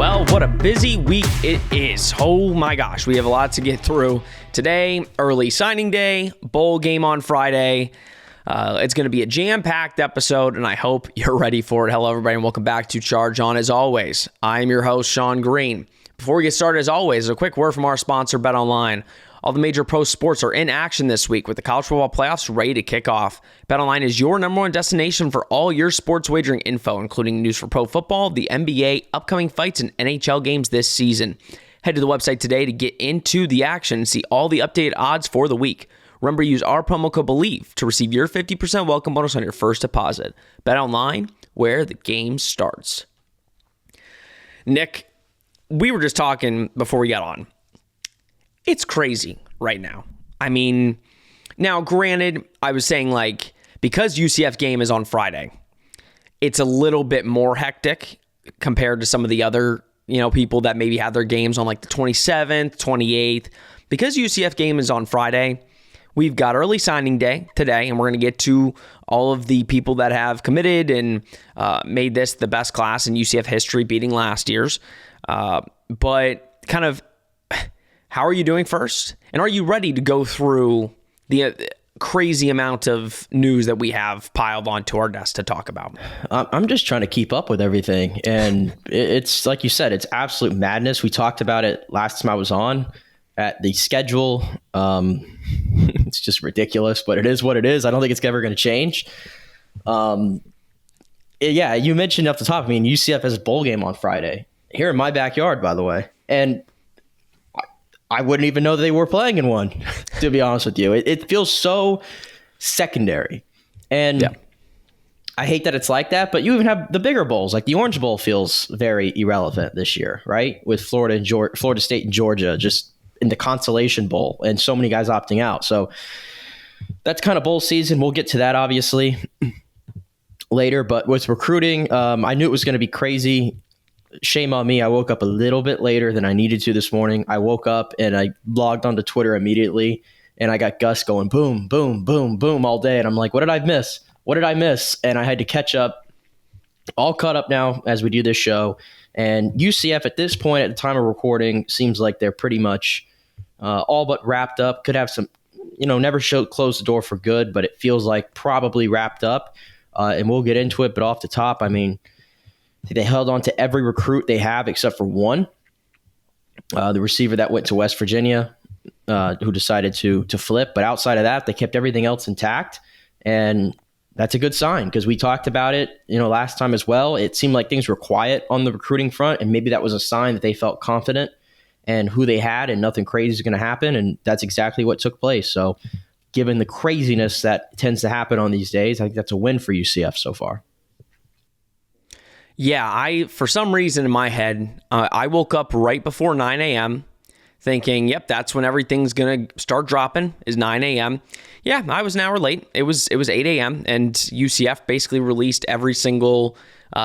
Well, what a busy week it is. Oh my gosh, we have a lot to get through today. Early signing day, bowl game on Friday. It's going to be a jam-packed episode, and I hope you're ready for it. Hello, everybody, and welcome back to Charge On. As always, I'm your host, Sean Green. Before we get started, as always, a quick word from our sponsor, BetOnline. All the major pro sports are in action this week with the college football playoffs ready to kick off. BetOnline is your number one destination for all your sports wagering info, including news for pro football, the NBA, upcoming fights, and NHL games this season. Head to the website today to get into the action and see all the updated odds for the week. Remember, use our promo code BELIEVE to receive your 50% welcome bonus on your first deposit. BetOnline, where the game starts. Nick, we were just talking before we got on. It's crazy right now. I mean, now granted, I was saying because UCF game is on Friday, it's a little bit more hectic compared to some of the other, people that maybe had their games on the 27th, 28th. Because UCF game is on Friday, we've got early signing day today, and we're going to get to all of the people that have committed and made this the best class in UCF history, beating last year's. But kind of, how are you doing first? And are you ready to go through the crazy amount of news that we have piled onto our desk to talk about? I'm just trying to keep up with everything. And it's like you said, it's absolute madness. We talked about it last time I was on at the schedule. It's just ridiculous, but it is what it is. I don't think it's ever going to change. Yeah, you mentioned off the top, UCF has a bowl game on Friday here in my backyard, by the way. And I wouldn't even know that they were playing in one, to be honest with you. It feels so secondary. And yeah. I hate that it's like that, but you even have the bigger bowls. Like the Orange Bowl feels very irrelevant this year, right? With Florida State and Georgia just in the Consolation Bowl and so many guys opting out. So that's kind of bowl season. We'll get to that, obviously, later. But with recruiting, I knew it was going to be crazy. Shame on me. I woke up a little bit later than I needed to this morning. I woke up and I logged onto Twitter immediately, and I got Gus going boom, boom, boom, boom all day. And I'm like, what did I miss? What did I miss? And I had to catch up, all caught up now as we do this show. And UCF at this point, at the time of recording, seems like they're pretty much all but wrapped up. Could have some, never close the door for good, but it feels like probably wrapped up. And we'll get into it. But off the top, they held on to every recruit they have except for one, the receiver that went to West Virginia, who decided to flip. But outside of that, they kept everything else intact. And that's a good sign because we talked about it, last time as well. It seemed like things were quiet on the recruiting front, and maybe that was a sign that they felt confident and who they had and nothing crazy is going to happen. And that's exactly what took place. So given the craziness that tends to happen on these days, I think that's a win for UCF so far. Yeah, for some reason in my head, I woke up right before 9 a.m. thinking, yep, that's when everything's going to start dropping is 9 a.m. Yeah, I was an hour late. It was 8 a.m. and UCF basically released every single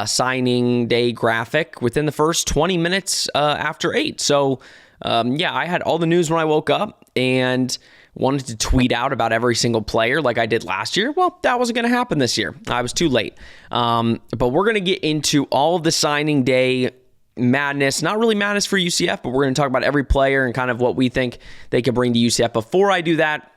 signing day graphic within the first 20 minutes after 8. So, I had all the news when I woke up and wanted to tweet out about every single player like I did last year. Well, that wasn't going to happen this year. I was too late. But we're going to get into all of the signing day madness. Not really madness for UCF, but we're going to talk about every player and kind of what we think they could bring to UCF. Before I do that,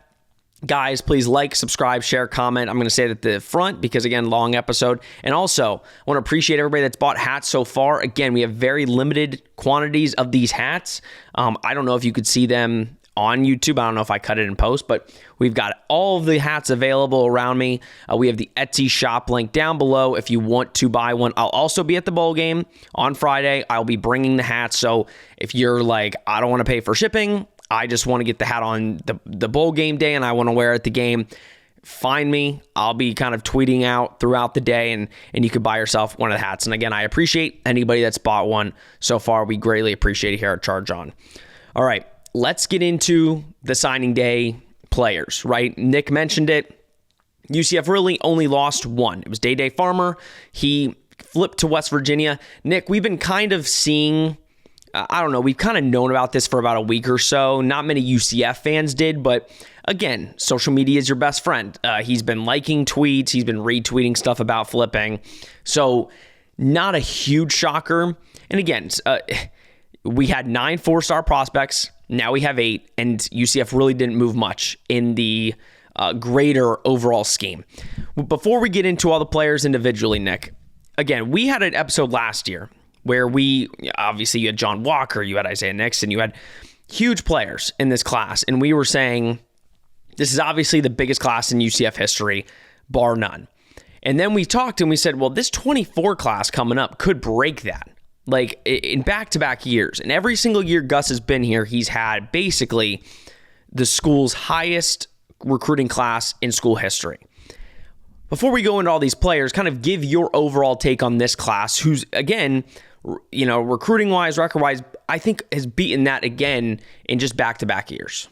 guys, please like, subscribe, share, comment. I'm going to say it at the front because, again, long episode. And also, I want to appreciate everybody that's bought hats so far. Again, we have very limited quantities of these hats. I don't know if you could see them on YouTube. I don't know if I cut it in post, but we've got all of the hats available around me. We have the Etsy shop link down below if you want to buy one. I'll also be at the bowl game on Friday. I'll be bringing the hats. So if you're like, I don't want to pay for shipping, I just want to get the hat on the bowl game day and I want to wear it at the game, find me. I'll be kind of tweeting out throughout the day and you could buy yourself one of the hats. And again, I appreciate anybody that's bought one so far. We greatly appreciate it here at Charge On. All right. Let's get into the signing day players, right? Nick mentioned it. UCF really only lost one. It was Day Farmer. He flipped to West Virginia. Nick, we've been kind of seeing, we've kind of known about this for about a week or so. Not many UCF fans did, but again, social media is your best friend. He's been liking tweets. He's been retweeting stuff about flipping. So not a huge shocker. And again, we had 9 4-star prospects. Now we have 8, and UCF really didn't move much in the greater overall scheme. Before we get into all the players individually, Nick, again, we had an episode last year where obviously you had John Walker, you had Isaiah Nixon, you had huge players in this class, and we were saying this is obviously the biggest class in UCF history, bar none. And then we talked and we said, well, this 24 class coming up could break that. Like in back-to-back years. And every single year Gus has been here, he's had basically the school's highest recruiting class in school history. Before we go into all these players, kind of give your overall take on this class, who's, again, recruiting-wise, record-wise, I think has beaten that again in just back-to-back years.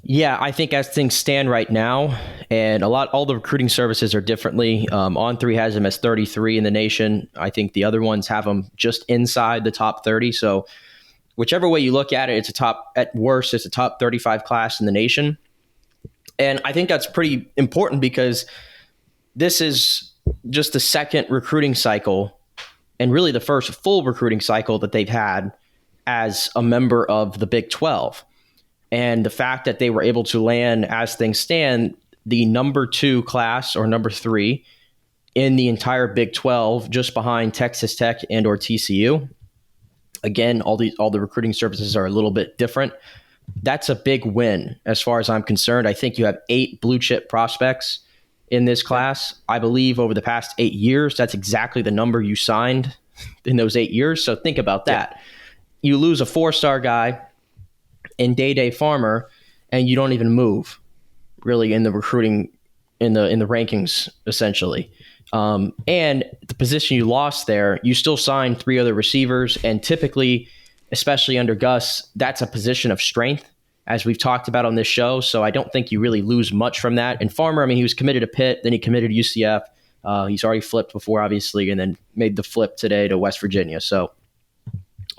Yeah, I think as things stand right now, and all the recruiting services are differently. On3 has them as 33 in the nation. I think the other ones have them just inside the top 30. So whichever way you look at it, at worst, it's a top 35 class in the nation. And I think that's pretty important because this is just the second recruiting cycle and really the first full recruiting cycle that they've had as a member of the Big 12. And the fact that they were able to land, as things stand, the number 2 class or number 3 in the entire Big 12, just behind Texas Tech and or TCU. Again, all the recruiting services are a little bit different. That's a big win as far as I'm concerned. I think you have 8 blue chip prospects in this class. I believe over the past 8 years, that's exactly the number you signed in those 8 years. So think about that. Yeah. You lose a 4-star guy in Day Farmer, and you don't even move really in the recruiting in the rankings essentially. And the position you lost there, you still signed 3 other receivers, and typically, especially under Gus, that's a position of strength, as we've talked about on this show. So I don't think you really lose much from that. And Farmer, I mean, he was committed to Pitt, then he committed to UCF. He's already flipped before, obviously, and then made the flip today to West Virginia. So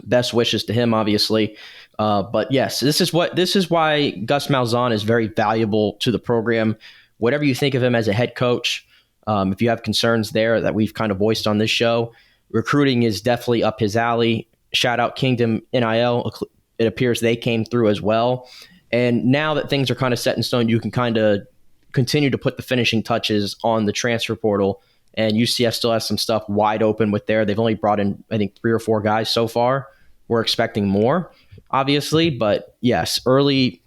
best wishes to him, obviously. But yes, this is why Gus Malzahn is very valuable to the program. Whatever you think of him as a head coach, if you have concerns there that we've kind of voiced on this show, recruiting is definitely up his alley. Shout out Kingdom NIL. It appears they came through as well. And now that things are kind of set in stone, you can kind of continue to put the finishing touches on the transfer portal. And UCF still has some stuff wide open with there. They've only brought in, I think, 3 or 4 guys so far. We're expecting more, obviously. But yes, early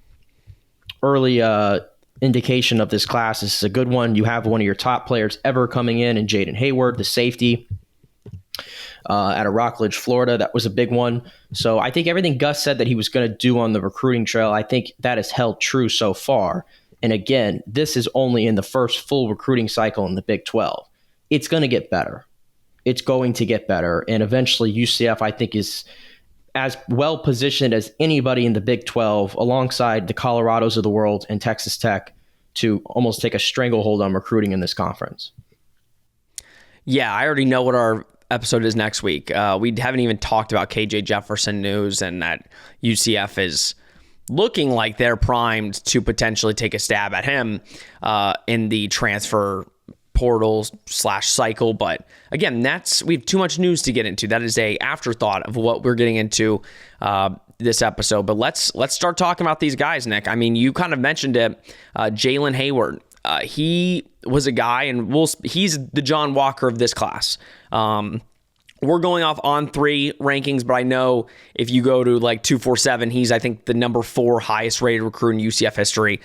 indication of this class. This is a good one. You have one of your top players ever coming in Jaden Hayward, the safety out of Rockledge, Florida. That was a big one. So I think everything Gus said that he was going to do on the recruiting trail, I think that has held true so far. And again, this is only in the first full recruiting cycle in the Big 12. It's going to get better. It's going to get better. And eventually UCF, I think, is as well positioned as anybody in the Big 12 alongside the Colorados of the world and Texas Tech to almost take a stranglehold on recruiting in this conference. Yeah, I already know what our episode is next week. We haven't even talked about KJ Jefferson news and that UCF is looking like they're primed to potentially take a stab at him in the transfer portal / cycle. But again, we have too much news to get into. That is a afterthought of what we're getting into this episode. But let's start talking about these guys, Nick. I mean, you kind of mentioned it. Jalen Hayward. He was a guy, and he's the John Walker of this class. We're going off On3 rankings, but I know if you go to like 247, he's, I think, the number 4 highest rated recruit in UCF history,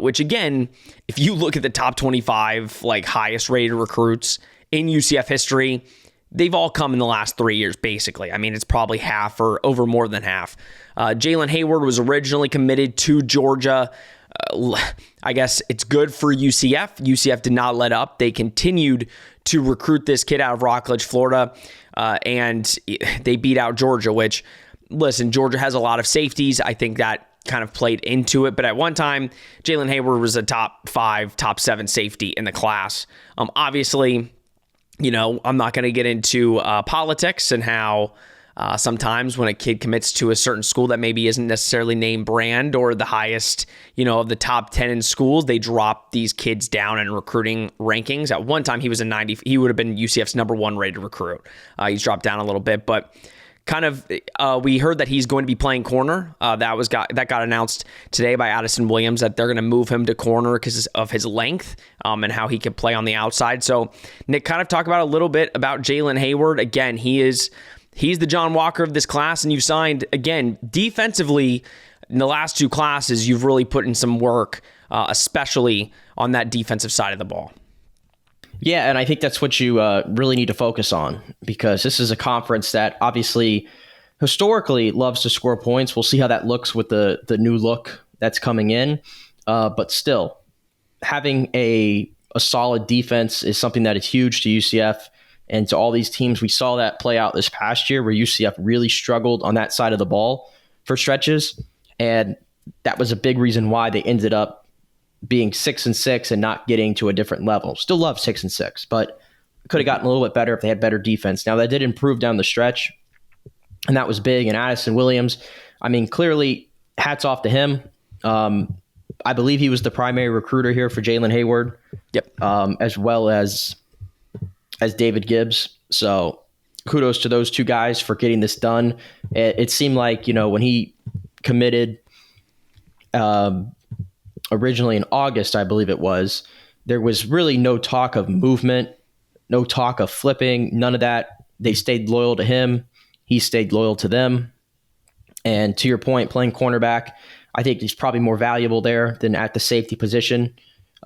which again, if you look at the top 25 like highest rated recruits in UCF history, they've all come in the last 3 years, basically. I mean, it's probably half or over more than half. Jalen Hayward was originally committed to Georgia. I guess it's good for UCF. UCF did not let up. They continued to recruit this kid out of Rockledge, Florida, and they beat out Georgia, which, listen, Georgia has a lot of safeties. I think that kind of played into it. But at one time, Jalen Hayward was a top 5, top 7 safety in the class. Obviously, I'm not going to get into politics and how Sometimes when a kid commits to a certain school that maybe isn't necessarily name brand or the highest, of the top 10 in schools, they drop these kids down in recruiting rankings. At one time, he was a 90. He would have been UCF's number one rated recruit. He's dropped down a little bit, but we heard that he's going to be playing corner. That got announced today by Addison Williams, that they're going to move him to corner because of his length and how he could play on the outside. So Nick, kind of talk about a little bit about Jalen Hayward. Again, he's the John Walker of this class, and you signed, again, defensively in the last two classes, you've really put in some work, especially on that defensive side of the ball. Yeah, and I think that's what you really need to focus on, because this is a conference that obviously historically loves to score points. We'll see how that looks with the new look that's coming in. But still, having a solid defense is something that is huge to UCF and to all these teams. We saw that play out this past year where UCF really struggled on that side of the ball for stretches. And that was a big reason why they ended up being 6-6 and not getting to a different level. Still love 6-6, but could have gotten a little bit better if they had better defense. Now that did improve down the stretch, and that was big. And Addison Williams, I mean, clearly hats off to him. I believe he was the primary recruiter here for Jalen Hayward. Yep. As well as David Gibbs. So kudos to those two guys for getting this done. It seemed like, when he committed originally in August, I believe it was, there was really no talk of movement, no talk of flipping, none of that. They stayed loyal to him. He stayed loyal to them. And to your point, playing cornerback, I think he's probably more valuable there than at the safety position.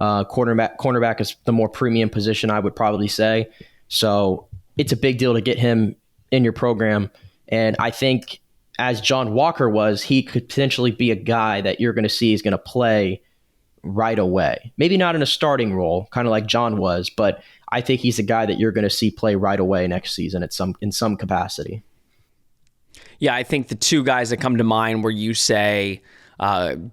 Cornerback is the more premium position, I would probably say. So it's a big deal to get him in your program. And I think, as John Walker was, he could potentially be a guy that you're going to see is going to play right away. Maybe not in a starting role, kind of like John was, but I think he's a guy that you're going to see play right away next season in some capacity. Yeah, I think the two guys that come to mind where you say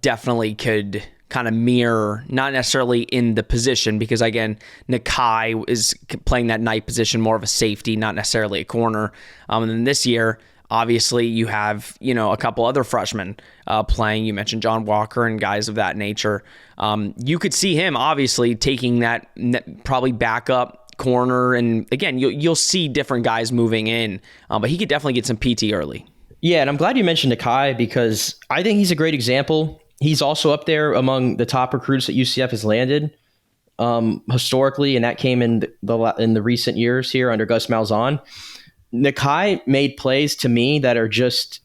definitely could kind of mirror, not necessarily in the position, because again, Nakai is playing that night position, more of a safety, not necessarily a corner. And then this year, obviously, you have, a couple other freshmen playing. You mentioned John Walker and guys of that nature. You could see him obviously taking that probably backup corner. And again, you'll see different guys moving in, but he could definitely get some PT early. Yeah, and I'm glad you mentioned Nakai, because I think he's a great example. He's also up there among the top recruits that UCF has landed historically, and that came in the recent years here under Gus Malzahn. Nakai made plays to me that are just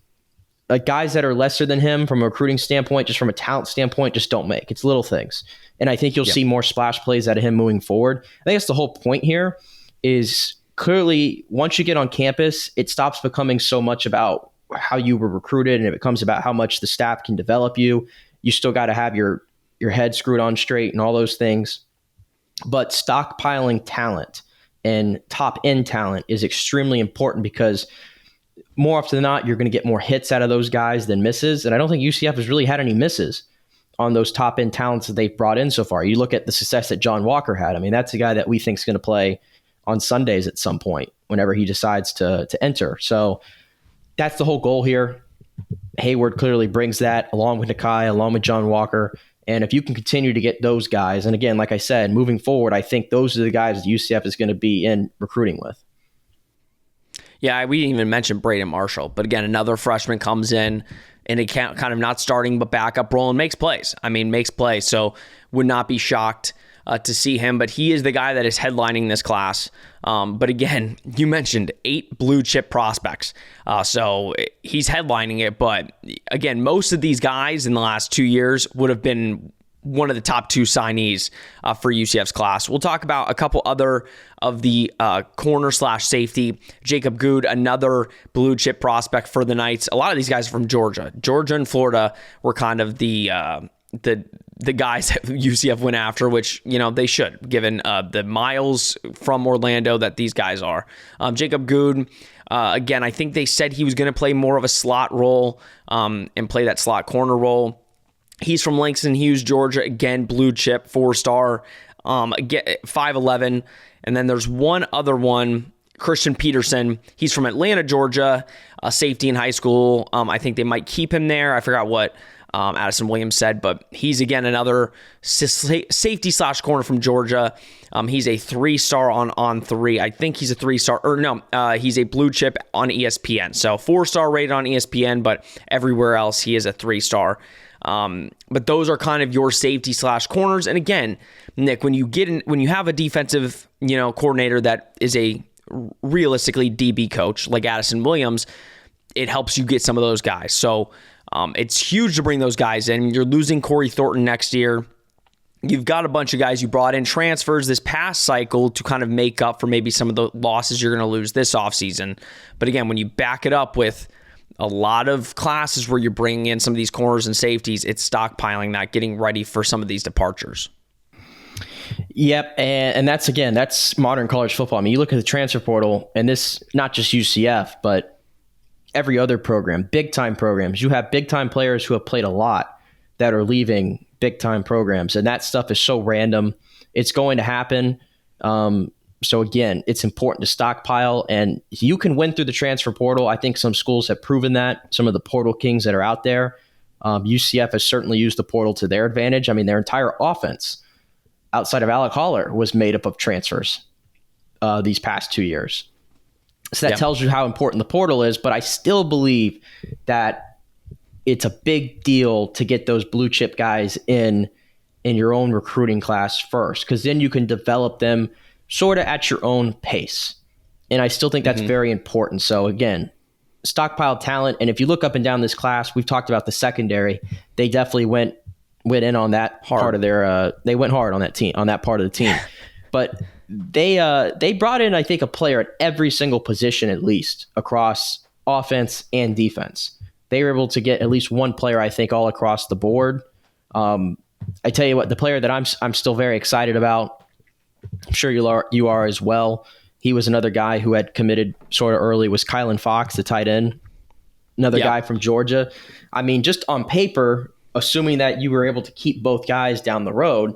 guys that are lesser than him from a recruiting standpoint, just from a talent standpoint, just don't make. It's little things. And I think you'll see more splash plays out of him moving forward. I think that's the whole point here, is clearly once you get on campus, it stops becoming so much about how you were recruited, and it becomes about how much the staff can develop you. You still got to have your head screwed on straight and all those things. But stockpiling talent and top end talent is extremely important, because more often than not, you're going to get more hits out of those guys than misses. And I don't think UCF has really had any misses on those top end talents that they've brought in so far. You look at the success that John Walker had. I mean, that's a guy that we think is going to play on Sundays at some point whenever he decides to enter. So that's the whole goal here. Hayward clearly brings that, along with Nakai, along with John Walker. And if you can continue to get those guys, and again, like I said, moving forward, I think those are the guys that UCF is going to be in recruiting with. Yeah, we didn't even mention Braden Marshall. But again, another freshman comes in a kind of not starting but backup role and makes plays. So would not be shocked to see him. But he is the guy that is headlining this class. But again, you mentioned 8 blue chip prospects. So he's headlining it. But again, most of these guys in the last 2 years would have been one of the top 2 signees for UCF's class. We'll talk about a couple other of the corner/safety. Jacob Good, another blue chip prospect for the Knights. A lot of these guys are from Georgia. Georgia and Florida were kind of the guys that UCF went after, which, they should, given the miles from Orlando that these guys are. Jacob Good, again, I think they said he was going to play more of a slot role and play that slot corner role. He's from Langston Hughes, Georgia. Again, blue chip, 4-star, again, 5'11". And then there's one other one, Christian Peterson. He's from Atlanta, Georgia, a safety in high school. I think they might keep him there. I forgot what Addison Williams said, but he's again another safety / corner from Georgia. He's a 3-star on 3. I think he's a 3-star, or no, he's a blue chip on ESPN. So 4-star rated on ESPN, but everywhere else he is a 3-star. But those are kind of your safety / corners. And again, Nick, when you have a defensive, coordinator that is a realistically DB coach like Addison Williams, it helps you get some of those guys. So it's huge to bring those guys in. You're losing Corey Thornton next year. You've got a bunch of guys you brought in transfers this past cycle to kind of make up for maybe some of the losses you're going to lose this offseason. But again, when you back it up with a lot of classes where you're bringing in some of these corners and safeties, it's stockpiling that, getting ready for some of these departures. Yep, and that's modern college football. I mean, you look at the transfer portal, and this, not just UCF, but every other program, big-time programs. You have big-time players who have played a lot that are leaving big-time programs, and that stuff is so random. It's going to happen. So again, it's important to stockpile, and you can win through the transfer portal. I think some schools have proven that, some of the portal kings that are out there. UCF has certainly used the portal to their advantage. I mean, their entire offense outside of Alec Holler was made up of transfers these past 2 years. So that tells you how important the portal is, but I still believe that it's a big deal to get those blue chip guys in your own recruiting class first, because then you can develop them sort of at your own pace. And I still think that's very important. So again, stockpile talent. And if you look up and down this class, we've talked about the secondary. They definitely went in on that part of their, they went hard on that team, on that part of the team. But they brought in, I think, a player at every single position, at least across offense and defense. They were able to get at least one player, I think, all across the board. I tell you what, the player that I'm still very excited about, I'm sure you are as well. He was another guy who had committed sort of early, was Kylan Fox, the tight end, another guy from Georgia. I mean, just on paper, assuming that you were able to keep both guys down the road,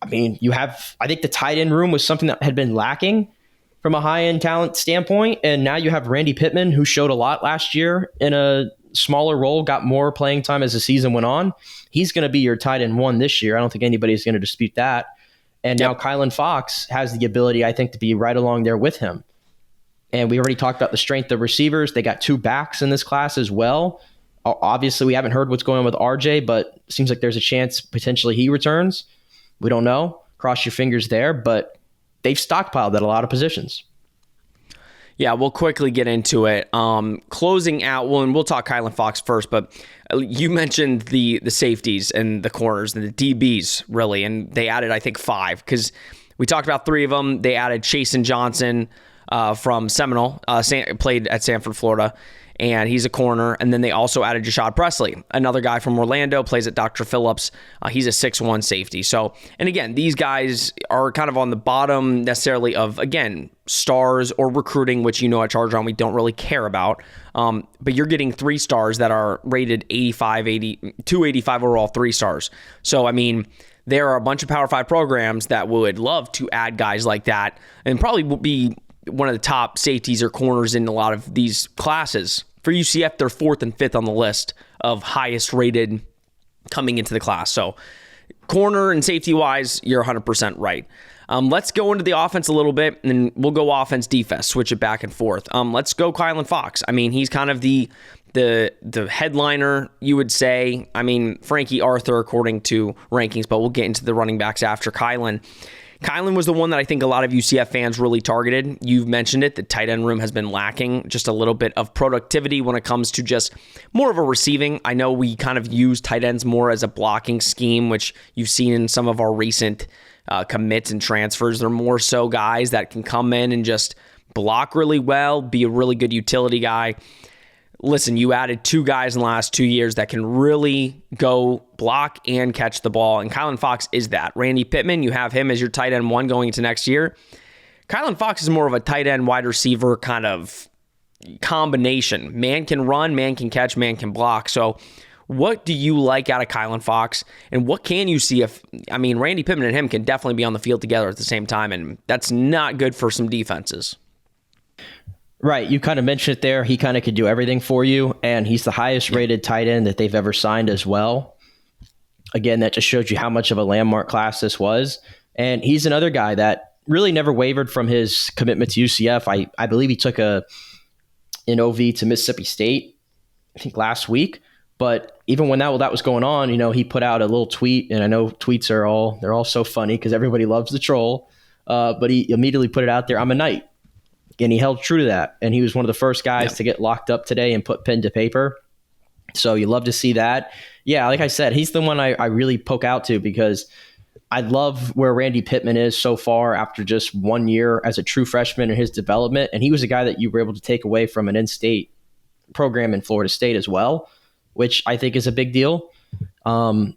I mean, I think the tight end room was something that had been lacking from a high-end talent standpoint. And now you have Randy Pittman, who showed a lot last year in a smaller role, got more playing time as the season went on. He's going to be your tight end 1 this year. I don't think anybody's going to dispute that. And now Kylan Fox has the ability, I think, to be right along there with him. And we already talked about the strength of receivers. They got 2 backs in this class as well. Obviously, we haven't heard what's going on with RJ, but it seems like there's a chance potentially he returns. We don't know. Cross your fingers there, but they've stockpiled at a lot of positions. Yeah, we'll quickly get into it. Closing out, and we'll talk Kylan Fox first, but you mentioned the safeties and the corners and the DBs, really, and they added, I think, 5, because we talked about 3 of them. They added Chasen Johnson from Seminole, played at Sanford, Florida, and he's a corner. And then they also added Jashad Presley, another guy from Orlando, plays at Dr. Phillips. He's a 6'1 safety. So, and again, these guys are kind of on the bottom necessarily of, again, stars or recruiting, which at Charger we don't really care about. But you're getting 3 stars that are rated 285 overall, 3 stars. So, I mean, there are a bunch of Power 5 programs that would love to add guys like that and probably will be one of the top safeties or corners in a lot of these classes. For UCF, they're 4th and 5th on the list of highest rated coming into the class. So corner and safety wise, you're 100% right. Let's go into the offense a little bit, and we'll go offense, defense, switch it back and forth. Let's go Kylan Fox. I mean, he's kind of the headliner, you would say. I mean, Frankie Arthur, according to rankings, but we'll get into the running backs after Kylan. Kylan was the one that I think a lot of UCF fans really targeted. You've mentioned it. The tight end room has been lacking just a little bit of productivity when it comes to just more of a receiving. I know we kind of use tight ends more as a blocking scheme, which you've seen in some of our recent commits and transfers. They're more so guys that can come in and just block really well, be a really good utility guy. Listen, you added 2 guys in the last 2 years that can really go block and catch the ball, and Kylan Fox is that. Randy Pittman, you have him as your tight end 1 going into next year. Kylan Fox is more of a tight end wide receiver kind of combination. Man can run, man can catch, man can block. So what do you like out of Kylan Fox, and what can you see Randy Pittman and him can definitely be on the field together at the same time, and that's not good for some defenses. Right. You kind of mentioned it there. He kind of could do everything for you. And he's the highest rated tight end that they've ever signed as well. Again, that just shows you how much of a landmark class this was. And he's another guy that really never wavered from his commitment to UCF. I believe he took an OV to Mississippi State, I think last week. But even when that was going on, he put out a little tweet, and I know tweets they're all so funny because everybody loves the troll. But he immediately put it out there, I'm a Knight. And he held true to that. And he was one of the first guys to get locked up today and put pen to paper. So you love to see that. Yeah, like I said, he's the one I really poke out to because I love where Randy Pittman is so far after just 1 year as a true freshman in his development. And he was a guy that you were able to take away from an in-state program in Florida State as well, which I think is a big deal. And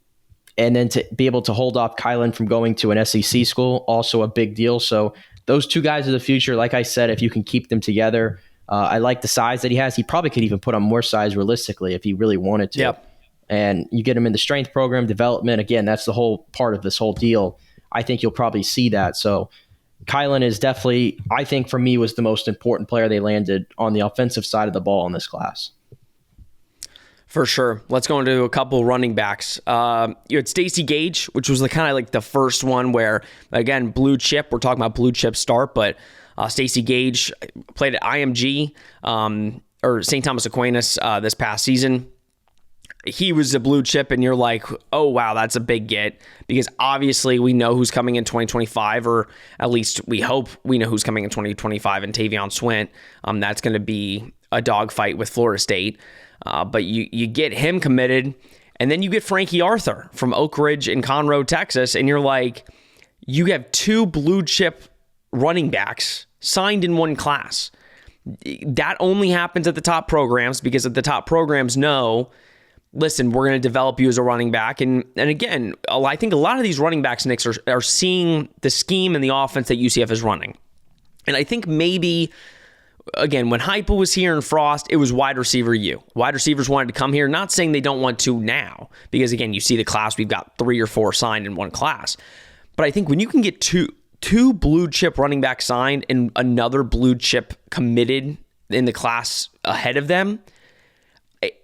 then to be able to hold off Kylan from going to an SEC school, also a big deal. So those two guys are the future. Like I said, if you can keep them together, I like the size that he has. He probably could even put on more size realistically if he really wanted to. Yep. And you get him in the strength program, development. Again, that's the whole part of this whole deal. I think you'll probably see that. So Kylan is definitely, I think for me, was the most important player they landed on the offensive side of the ball in this class. For sure. Let's go into a couple running backs. You had Stacey Gage, which was kind of like the first one where, again, blue chip. We're talking about blue chip start, but Stacey Gage played at IMG or St. Thomas Aquinas this past season. He was a blue chip, and you're like, oh, wow, that's a big get. Because obviously we know who's coming in 2025, or at least we hope we know who's coming in 2025, and Tavion Swint. That's going to be a dogfight with Florida State. But you get him committed, and then you get Frankie Arthur from Oak Ridge in Conroe, Texas, and you're like, you have two blue chip running backs signed in one class. That only happens at the top programs because at the top programs know, listen, we're going to develop you as a running back. And again, I think a lot of these running backs, Knicks, are seeing the scheme and the offense that UCF is running. And I think maybe, again, when Heupel was here in Frost, it was wide receiver U. Wide receivers wanted to come here. Not saying they don't want to now, because again, you see the class, we've got 3 or 4 signed in one class. But I think when you can get two blue chip running backs signed and another blue chip committed in the class ahead of them,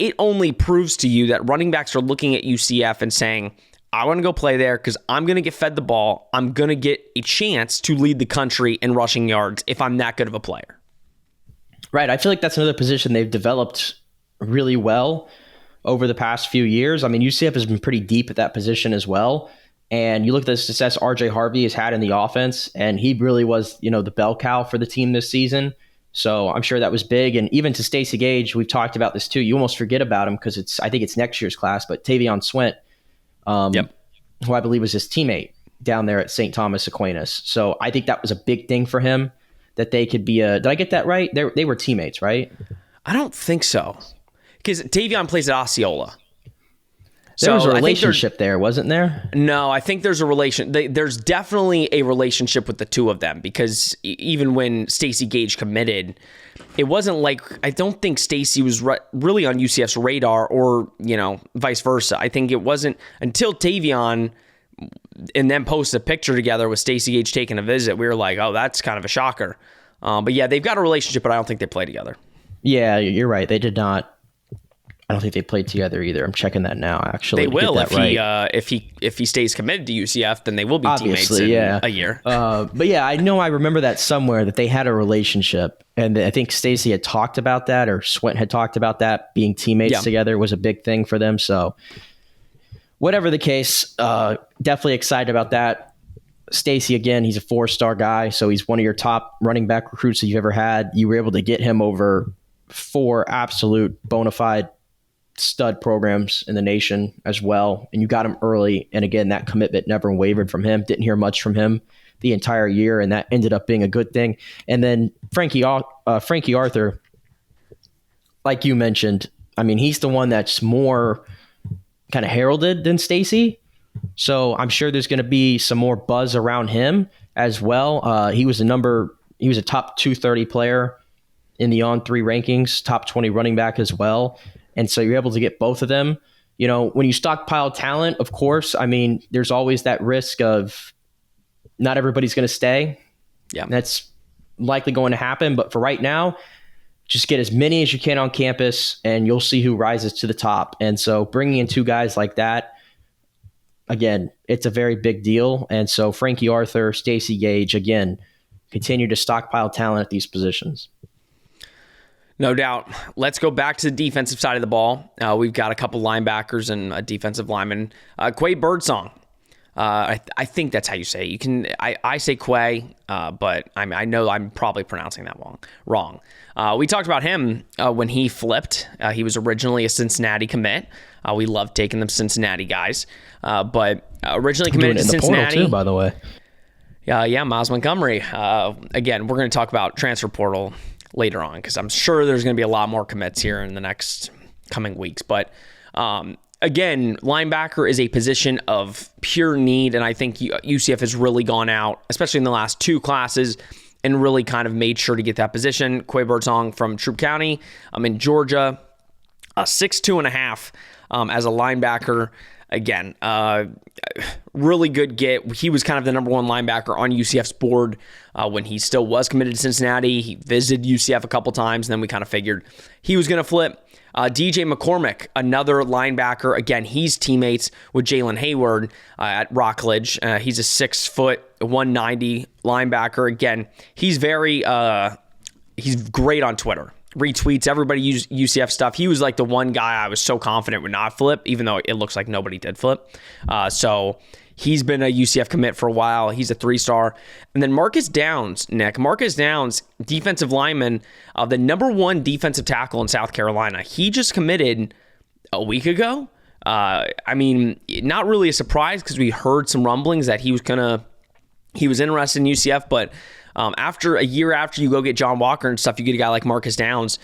it only proves to you that running backs are looking at UCF and saying, I want to go play there because I'm going to get fed the ball. I'm going to get a chance to lead the country in rushing yards if I'm that good of a player. Right. I feel like that's another position they've developed really well over the past few years. I mean, UCF has been pretty deep at that position as well. And you look at the success RJ Harvey has had in the offense, and he really was, the bell cow for the team this season. So I'm sure that was big. And even to Stacey Gage, we've talked about this too. You almost forget about him because I think it's next year's class, but Tavion Swint, who I believe was his teammate down there at St. Thomas Aquinas. So I think that was a big thing for him that they could be did I get that right? They were teammates, right? I don't think so. Because Tavion plays at Osceola. There was a relationship there, wasn't there? No, I think there's a relation. There's definitely a relationship with the two of them because even when Stacey Gage committed, it wasn't like, I don't think Stacey was really on UCF's radar or, vice versa. I think it wasn't until Tavion and then posted a picture together with Stacey Gage taking a visit. We were like, oh, that's kind of a shocker. But yeah, they've got a relationship, but I don't think they play together. Yeah, you're right. They did not. I don't think they played together either. I'm checking that now, actually. They will if he stays committed to UCF, then they will be obviously, teammates in a year. But yeah, I know I remember that somewhere that they had a relationship, and I think Stacey had talked about that, or Swint had talked about that, being teammates together was a big thing for them. So whatever the case, definitely excited about that. Stacey, again, he's a 4-star guy, so he's one of your top running back recruits that you've ever had. You were able to get him over 4 absolute bona fide stud programs in the nation as well, and you got him early. And again, that commitment never wavered from him. Didn't hear much from him the entire year, and that ended up being a good thing. And then Frankie Arthur, like you mentioned, I mean, he's the one that's more kind of heralded than Stacey. So I'm sure there's going to be some more buzz around him as well. He was a top 230 player in the On 3 rankings, top 20 running back as well. And so you're able to get both of them. When you stockpile talent, of course, I mean, there's always that risk of not everybody's going to stay. Yeah. That's likely going to happen. But for right now, just get as many as you can on campus, and you'll see who rises to the top. And so bringing in two guys like that, again, it's a very big deal. And so Frankie Arthur, Stacey Gage, again, continue to stockpile talent at these positions. No doubt. Let's go back to the defensive side of the ball. We've got a couple linebackers and a defensive lineman. Quay Birdsong. I think that's how you say it. You can. I say Quay, but I know I'm probably pronouncing that wrong. We talked about him when he flipped. He was originally a Cincinnati commit. We love taking them Cincinnati guys, but originally committed to Cincinnati. Portal too, by the way. Yeah, Miles Montgomery. Again, we're going to talk about transfer portal later on because I'm sure there's going to be a lot more commits here in the next coming weeks. But again, linebacker is a position of pure need, and I think UCF has really gone out, especially in the last two classes, and really kind of made sure to get that position. Quay Birdsong from Troup County. I'm in Georgia, 6'2.5" as a linebacker. Again, really good get. He was kind of the number one linebacker on UCF's board when he still was committed to Cincinnati. He visited UCF a couple times, and then we kind of figured he was going to flip. DJ McCormick, another linebacker. Again, he's teammates with Jalen Hayward at Rockledge. He's a 6', 190 linebacker. Again, he's great on Twitter. Retweets everybody use UCF stuff. He was like the one guy I was so confident would not flip, even though it looks like nobody did flip. So he's been a UCF commit for a while. He's a 3-star. And then Marcus Downs, Nick. Marcus Downs, defensive lineman, the number one defensive tackle in South Carolina. He just committed a week ago. I mean, not really a surprise because we heard some rumblings that he was interested in UCF, but after a year after you go get John Walker and stuff, you get a guy like Marcus Downs,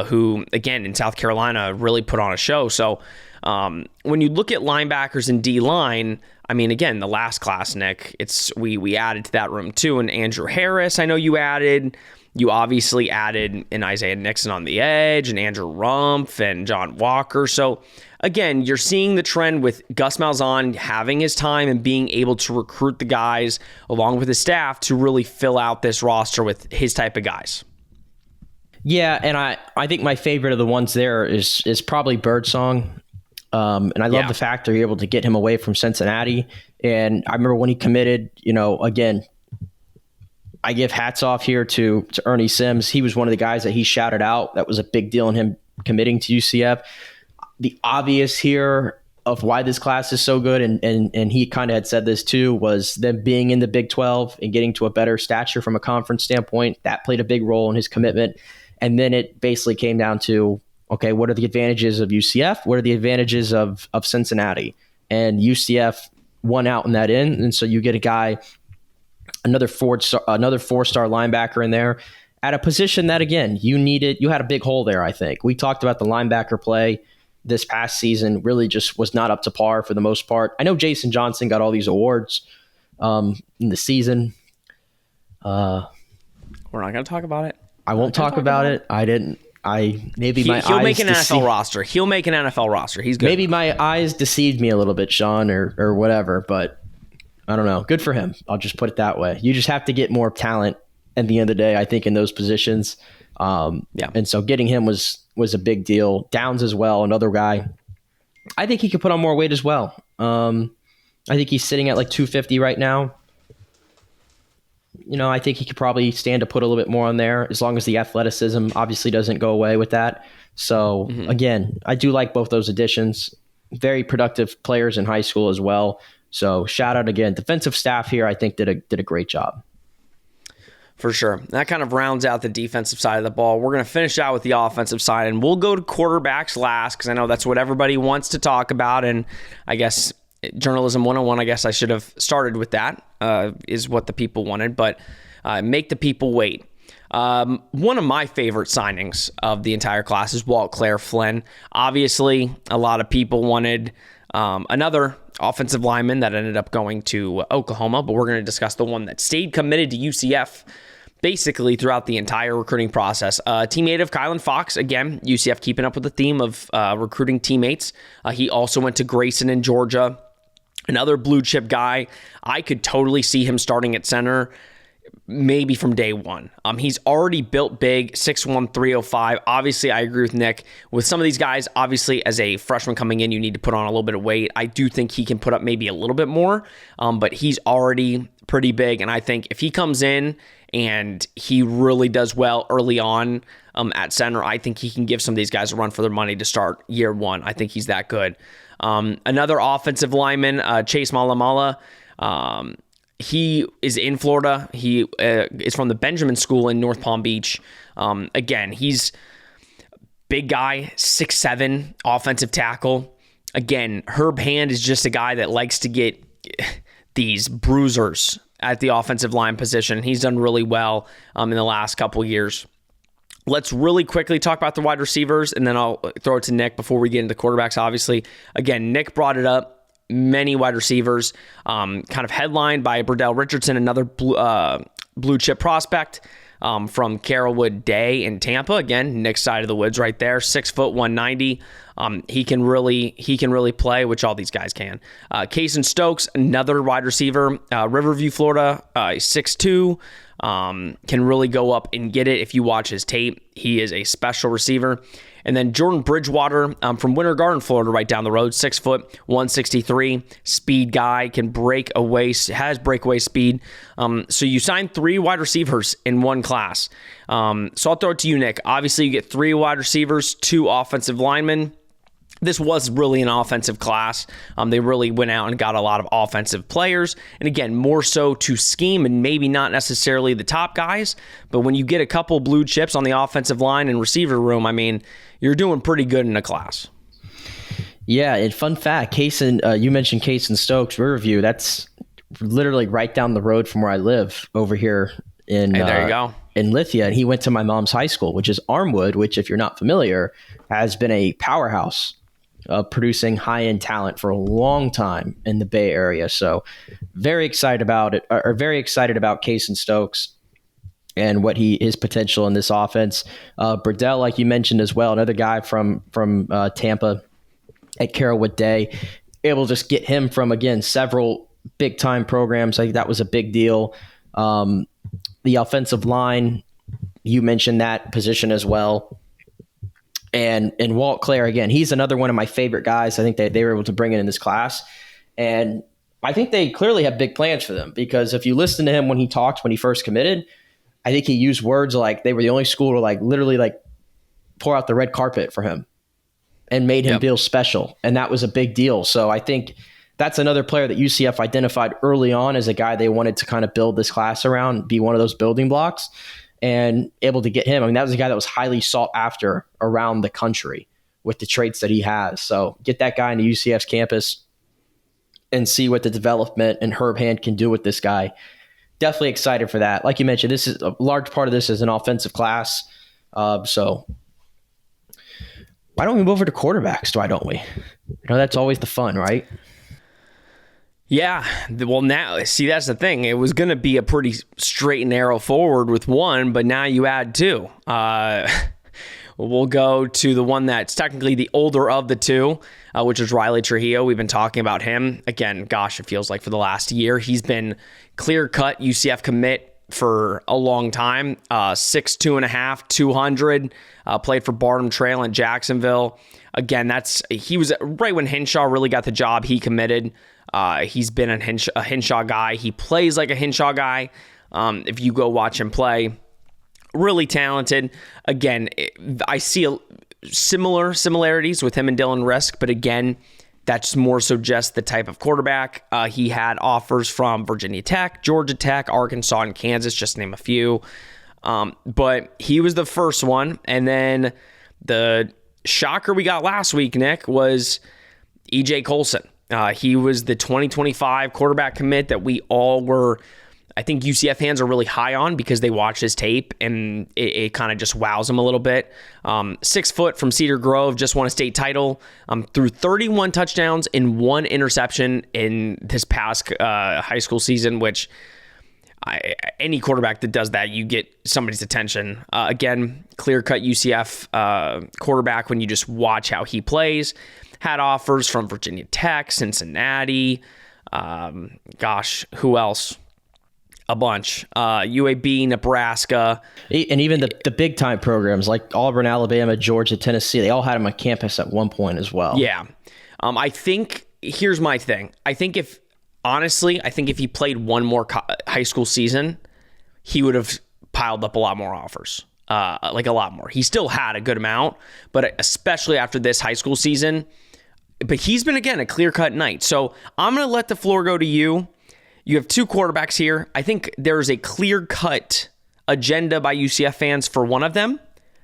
who, again, in South Carolina, really put on a show. So when you look at linebackers and D-line, I mean, again, the last class, Nick, we added to that room too. And Andrew Harris, I know you added. You obviously added in Isaiah Nixon on the edge and Andrew Rumpf and John Walker. So again, you're seeing the trend with Gus Malzahn having his time and being able to recruit the guys along with his staff to really fill out this roster with his type of guys. Yeah, and I think my favorite of the ones there is probably Birdsong. And I love the fact they're able to get him away from Cincinnati. And I remember when he committed, again, I give hats off here to Ernie Sims. He was one of the guys that he shouted out. That was a big deal in him committing to UCF. The obvious here of why this class is so good, and he kind of had said this too, was them being in the Big 12 and getting to a better stature from a conference standpoint. That played a big role in his commitment. And then it basically came down to, okay, what are the advantages of UCF? What are the advantages of Cincinnati? And UCF won out in that end. And so you get a guy, another four-star linebacker in there at a position that, again, you had a big hole there, I think. We talked about the linebacker play this past season really just was not up to par for the most part. I know Jason Johnson got all these awards in the season. We're not going to talk about it. I won't talk about it. I didn't. He'll make an NFL roster. He'll make an NFL roster. He's good. Maybe my eyes deceived me a little bit, Sean, or whatever, but I don't know. Good for him. I'll just put it that way. You just have to get more talent at the end of the day, I think, in those positions. And so getting him was a big deal. Downs as well, another guy. I think he could put on more weight as well. I think he's sitting at like 250 right now. I think he could probably stand to put a little bit more on there as long as the athleticism obviously doesn't go away with that. So again, I do like both those additions. Very productive players in high school as well. So shout out again. Defensive staff here, I think, did a great job. For sure. That kind of rounds out the defensive side of the ball. We're going to finish out with the offensive side, and we'll go to quarterbacks last because I know that's what everybody wants to talk about. And I guess Journalism 101, I guess I should have started with that, is what the people wanted. But make the people wait. One of my favorite signings of the entire class is Walt Claire Flynn. Obviously, a lot of people wanted another offensive lineman that ended up going to Oklahoma, but we're going to discuss the one that stayed committed to UCF basically throughout the entire recruiting process. Teammate of Kylan Fox, again, UCF keeping up with the theme of recruiting teammates. He also went to Grayson in Georgia. Another blue chip guy. I could totally see him starting at center. maybe from day one. He's already built big, 6'1", 305. Obviously, I agree with Nick. With some of these guys, obviously, as a freshman coming in, you need to put on a little bit of weight. I do think he can put up maybe a little bit more, but he's already pretty big. And I think if he comes in and he really does well early on at center, I think he can give some of these guys a run for their money to start year one. I think he's that good. Another offensive lineman, Chase Malamala, he is in Florida. He is from the Benjamin School in North Palm Beach. Again, he's big guy, 6'7", offensive tackle. Again, Herb Hand is just a guy that likes to get these bruisers at the offensive line position. He's done really well in the last couple years. Let's really quickly talk about the wide receivers, and then I'll throw it to Nick before we get into the quarterbacks, obviously. Again, Nick brought it up. Many wide receivers, kind of headlined by Burdell Richardson, another blue chip prospect from Carrollwood Day in Tampa. Again, Nick's side of the woods right there, 6 foot 190. He can really play, which all these guys can. Kaysen Stokes, another wide receiver, Riverview, Florida, 6'2". Can really go up and get it if you watch his tape. He is a special receiver. And then Jordan Bridgewater from Winter Garden, Florida, right down the road, 6 foot, 163, speed guy, can break away, has breakaway speed. So you signed 3 wide receivers in one class. So I'll throw it to you, Nick. Obviously, you get 3 wide receivers, 2 offensive linemen. This was really an offensive class. They really went out and got a lot of offensive players. And again, more so to scheme and maybe not necessarily the top guys. But when you get a couple blue chips on the offensive line and receiver room, I mean, you're doing pretty good in a class. Yeah, and fun fact, you mentioned Kaysen Stokes, Riverview. That's literally right down the road from where I live over here in there you go. In Lithia. And he went to my mom's high school, which is Armwood, which, if you're not familiar, has been a powerhouse producing high-end talent for a long time in the Bay Area. So very excited about it, or very excited about Kaysen Stokes and what his potential in this offense. Burdell, like you mentioned as well, another guy from Tampa at Carrollwood Day, able to just get him from, again, several big-time programs. I think that was a big deal. The offensive line, you mentioned that position as well. And Walt Clare, again, he's another one of my favorite guys. I think they were able to bring in this class. And I think they clearly have big plans for them, because if you listen to him when he talked when he first committed, I think he used words like they were the only school to literally pour out the red carpet for him and made him feel special. And that was a big deal. So I think that's another player that UCF identified early on as a guy they wanted to kind of build this class around, be one of those building blocks. And able to get him. I mean, that was a guy that was highly sought after around the country with the traits that he has. So get that guy into UCF's campus and see what the development and Herb Hand can do with this guy. Definitely excited for that. Like you mentioned, this is a large part of this is an offensive class. So why don't we move over to quarterbacks? Why don't we? That's always the fun, right? Yeah, well, now, see, that's the thing. It was going to be a pretty straight and narrow forward with one, but now you add 2. We'll go to the one that's technically the older of the 2, which is Riley Trujillo. We've been talking about him. Again, gosh, it feels like for the last year. He's been clear-cut UCF commit for a long time. 6'2.5", 200, played for Barnum Trail in Jacksonville. Again, he was right when Henshaw really got the job, he committed. He's been a Henshaw guy. He plays like a Henshaw guy. If you go watch him play, really talented. Again, I see similarities with him and Dylan Risk, but again, that's more so just the type of quarterback. He had offers from Virginia Tech, Georgia Tech, Arkansas, and Kansas, just to name a few. But he was the first one. And then the shocker we got last week, Nick, was E.J. Colson. He was the 2025 quarterback commit that we all were, I think UCF fans are really high on because they watch his tape and it kind of just wows them a little bit. 6 foot from Cedar Grove, just won a state title, threw 31 touchdowns and 1 interception in this past high school season, which any quarterback that does that, you get somebody's attention. Again, clear-cut UCF quarterback when you just watch how he plays. Had offers from Virginia Tech, Cincinnati, who else? a bunch. UAB, Nebraska. And even the big time programs like Auburn, Alabama, Georgia, Tennessee, they all had him on campus at one point as well. Yeah. I think, here's my thing. I think if he played one more high school season, he would have piled up a lot more offers. Like a lot more. He still had a good amount, but especially after this high school season. But he's been, again, a clear-cut Knight. So I'm going to let the floor go to you. You have two quarterbacks here. I think there's a clear-cut agenda by UCF fans for one of them,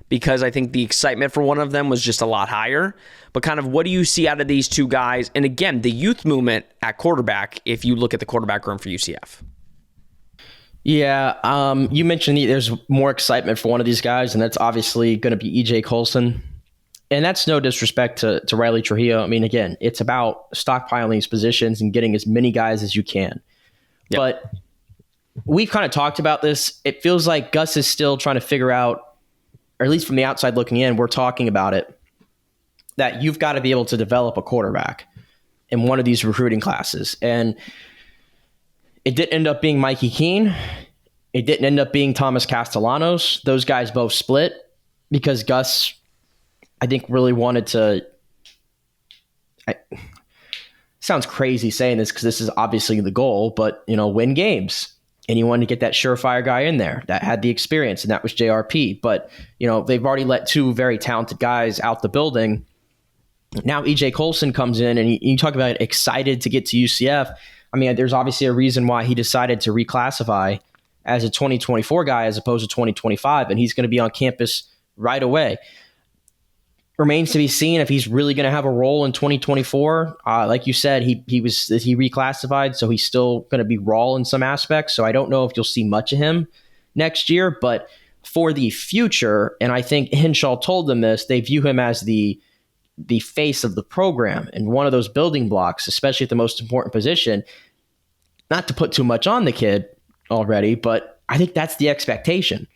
because I think the excitement for one of them was just a lot higher. But kind of what do you see out of these two guys? And again, the youth movement at quarterback, if you look at the quarterback room for UCF. Yeah, you mentioned there's more excitement for one of these guys, and that's obviously going to be EJ Colson. And that's no disrespect to Riley Trujillo. I mean, again, it's about stockpiling these positions and getting as many guys as you can. Yep. But we've kind of talked about this. It feels like Gus is still trying to figure out, or at least from the outside looking in, we're talking about it, that you've got to be able to develop a quarterback in one of these recruiting classes. And it didn't end up being Mikey Keene. It didn't end up being Thomas Castellanos. Those guys both split because Gus, I think, really wanted to. Sounds crazy saying this because this is obviously the goal, but win games. And he wanted to get that surefire guy in there that had the experience, and that was JRP. But they've already let two very talented guys out the building. Now EJ Colson comes in, and you talk about excited to get to UCF. I mean, there's obviously a reason why he decided to reclassify as a 2024 guy as opposed to 2025, and he's going to be on campus right away. Remains to be seen if he's really going to have a role in 2024. Like you said, he reclassified, so he's still going to be raw in some aspects. So I don't know if you'll see much of him next year, but for the future, and I think Hinshaw told them this, they view him as the face of the program and one of those building blocks, especially at the most important position. Not to put too much on the kid already, but I think that's the expectation,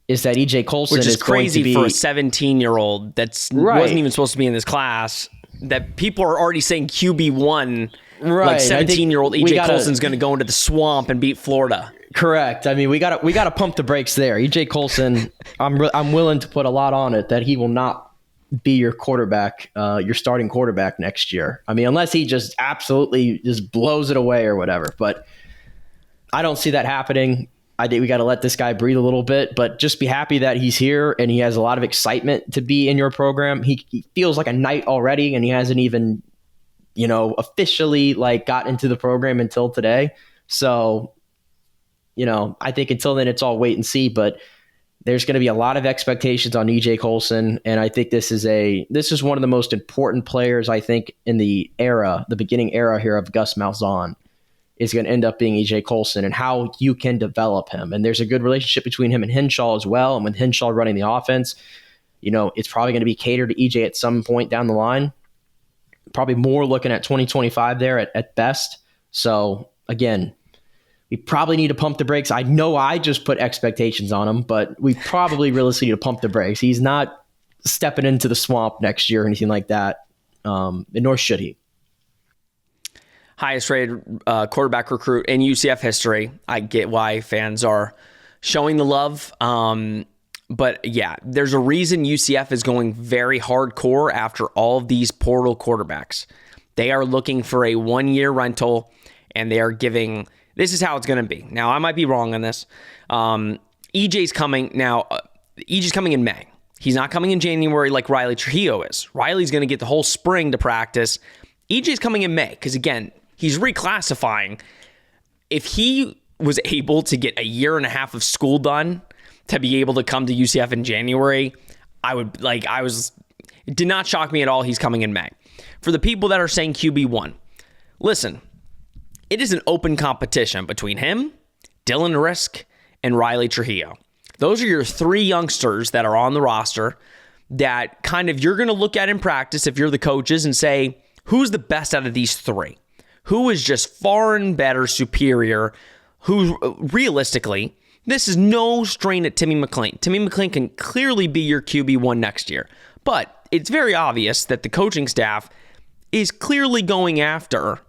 is that EJ Colson is crazy going to be, for a 17-year-old that's right. Wasn't even supposed to be in this class, that people are already saying QB1, right. Like 17-year-old EJ Colson's going to go into the swamp and beat Florida. Correct. I mean, we got to pump the brakes there. EJ Colson, I'm willing to put a lot on it that he will not be your quarterback, your starting quarterback next year. I mean, unless he just absolutely just blows it away or whatever. But I don't see that happening. I think we got to let this guy breathe a little bit, but just be happy that he's here and he has a lot of excitement to be in your program. He feels like a Knight already, and he hasn't even, officially got into the program until today. So, I think until then it's all wait and see, but there's going to be a lot of expectations on EJ Colson, and I think this is one of the most important players, I think, in the beginning era here of Gus Malzahn, is going to end up being EJ Colson, and how you can develop him. And there's a good relationship between him and Hinshaw as well. And with Hinshaw running the offense, it's probably going to be catered to EJ at some point down the line. Probably more looking at 2025 there at best. So again, we probably need to pump the brakes. I know I just put expectations on him, but we probably realistically need to pump the brakes. He's not stepping into the swamp next year or anything like that, and nor should he. Highest rated quarterback recruit in UCF history. I get why fans are showing the love. But yeah, there's a reason UCF is going very hardcore after all of these portal quarterbacks. They are looking for a 1-year rental, and they are giving... This is how it's going to be. Now, I might be wrong on this. EJ's coming now. EJ's coming in May. He's not coming in January like Riley Trujillo is. Riley's going to get the whole spring to practice. EJ's coming in May because, again, he's reclassifying. If he was able to get a year and a half of school done to be able to come to UCF in January, it did not shock me at all. He's coming in May. For the people that are saying QB1, listen, it is an open competition between him, Dylan Risk, and Riley Trujillo. Those are your three youngsters that are on the roster that kind of you're going to look at in practice if you're the coaches and say, who's the best out of these three? Who is just far and better, superior? Who, realistically, this is no strain at Timmy McClain. Timmy McClain can clearly be your QB1 next year. But it's very obvious that the coaching staff is clearly going after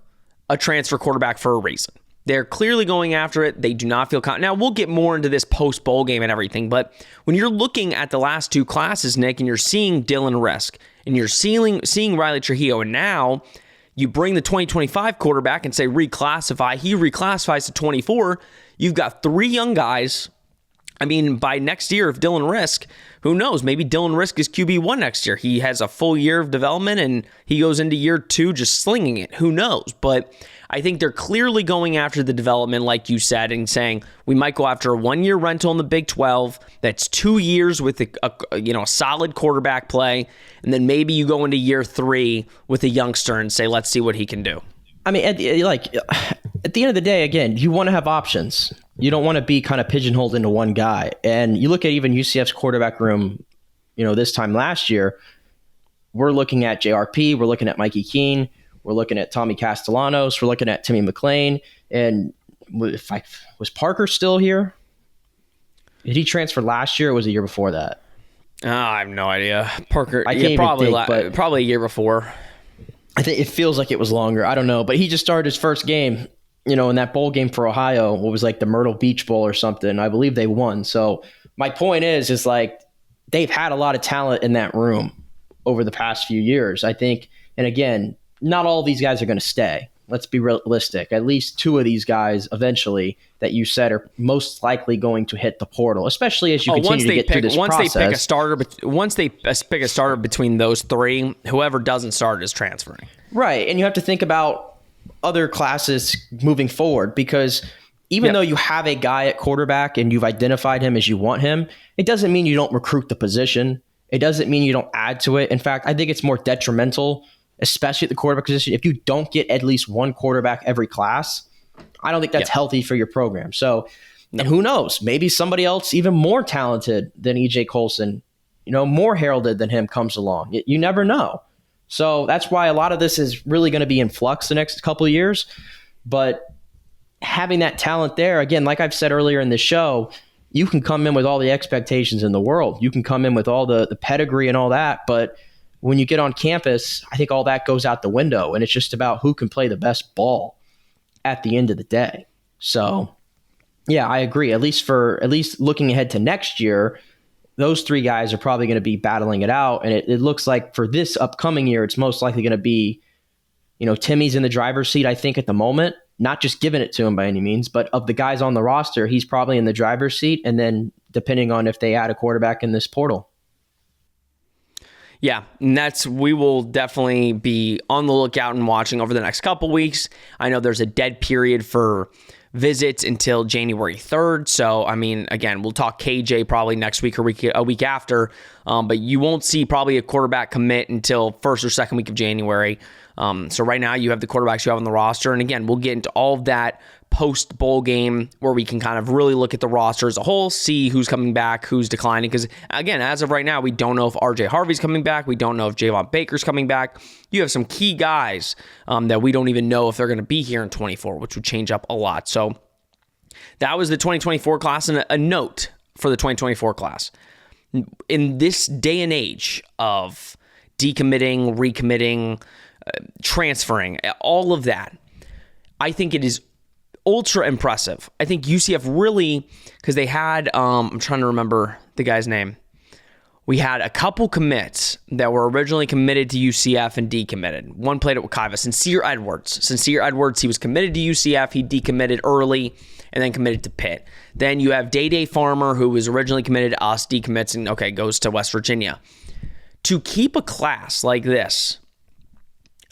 a transfer quarterback for a reason. They're clearly going after it. They do not feel confident. Now, we'll get more into this post-bowl game and everything, but when you're looking at the last two classes, Nick, and you're seeing Dylan Risk, and you're seeing Riley Trujillo, and now you bring the 2025 quarterback and say reclassify. He reclassifies to 24. You've got three young guys. I mean, by next year, if Dylan Risk, who knows, maybe Dylan Risk is QB1 next year. He has a full year of development and he goes into year 2 just slinging it. Who knows? But I think they're clearly going after the development, like you said, and saying we might go after a 1-year rental in the Big 12. That's 2 years with a solid quarterback play. And then maybe you go into year 3 with a youngster and say, let's see what he can do. I mean, at the end of the day, again, you want to have options. You don't want to be kind of pigeonholed into one guy. And you look at even UCF's quarterback room, this time last year, we're looking at JRP, we're looking at Mikey Keene, we're looking at Tommy Castellanos, we're looking at Timmy McLean. And was Parker still here? Did he transfer last year or was it the year before that? I have no idea. Parker, but probably a year before. I think it feels like it was longer. I don't know. But he just started his first game, in that bowl game for Ohio. What was like the Myrtle Beach Bowl or something. I believe they won. So my point is like they've had a lot of talent in that room over the past few years, I think. And again, not all of these guys are going to stay. Let's be realistic. At least 2 of these guys eventually that you said are most likely going to hit the portal, especially as you continue to get through this process. Once they pick a starter between those 3, whoever doesn't start is transferring. Right, and you have to think about other classes moving forward because even though you have a guy at quarterback and you've identified him as you want him, it doesn't mean you don't recruit the position. It doesn't mean you don't add to it. In fact, I think it's more detrimental, especially at the quarterback position, if you don't get at least one quarterback every class. I don't think that's healthy for your program. So, and who knows? Maybe somebody else even more talented than EJ Colson, more heralded than him comes along. You never know. So that's why a lot of this is really going to be in flux the next couple of years. But having that talent there, again, like I've said earlier in the show, you can come in with all the expectations in the world. You can come in with all the pedigree and all that. But when you get on campus, I think all that goes out the window. And it's just about who can play the best ball at the end of the day. So, yeah, I agree. At least looking ahead to next year, those 3 guys are probably going to be battling it out. And it looks like for this upcoming year, it's most likely going to be, Timmy's in the driver's seat, I think, at the moment. Not just giving it to him by any means, but of the guys on the roster, he's probably in the driver's seat. And then depending on if they add a quarterback in this portal. Yeah, and we will definitely be on the lookout and watching over the next couple weeks. I know there's a dead period for visits until January 3rd. So, I mean, again, we'll talk KJ probably next week or a week after, but you won't see probably a quarterback commit until first or second week of January. So right now you have the quarterbacks you have on the roster. And again, we'll get into all of that post bowl game where we can kind of really look at the roster as a whole, see who's coming back, who's declining. Because again, as of right now, we don't know if RJ Harvey's coming back. We don't know if Javon Baker's coming back. You have some key guys that we don't even know if they're going to be here in 24, which would change up a lot. So that was the 2024 class. And a note for the 2024 class. In this day and age of decommitting, recommitting, transferring, all of that, I think it is ultra impressive. I think UCF really, because they had, I'm trying to remember the guy's name. We had a couple commits that were originally committed to UCF and decommitted. One played at Wekiva, Sincere Edwards, he was committed to UCF. He decommitted early and then committed to Pitt. Then you have Day Farmer, who was originally committed to us, decommits, and goes to West Virginia. To keep a class like this,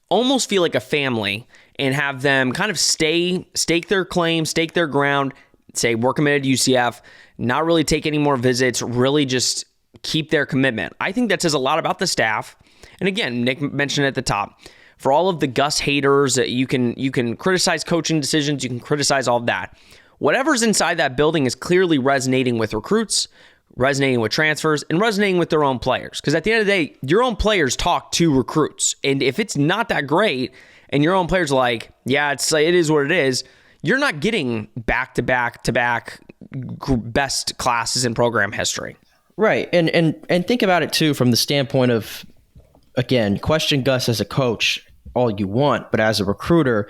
almost feel like a family, and have them kind of stake their claim, stake their ground, say we're committed to UCF, not really take any more visits, really just keep their commitment. I think that says a lot about the staff. And again, Nick mentioned at the top, for all of the Gus haters, you can criticize coaching decisions, you can criticize all of that. Whatever's inside that building is clearly resonating with recruits, resonating with transfers, and resonating with their own players. Because at the end of the day, your own players talk to recruits. And if it's not that great, and your own players are like, yeah, it is what it is, you're not getting back-to-back best classes in program history. Right. And think about it, too, from the standpoint of, again, question Gus as a coach all you want, but as a recruiter,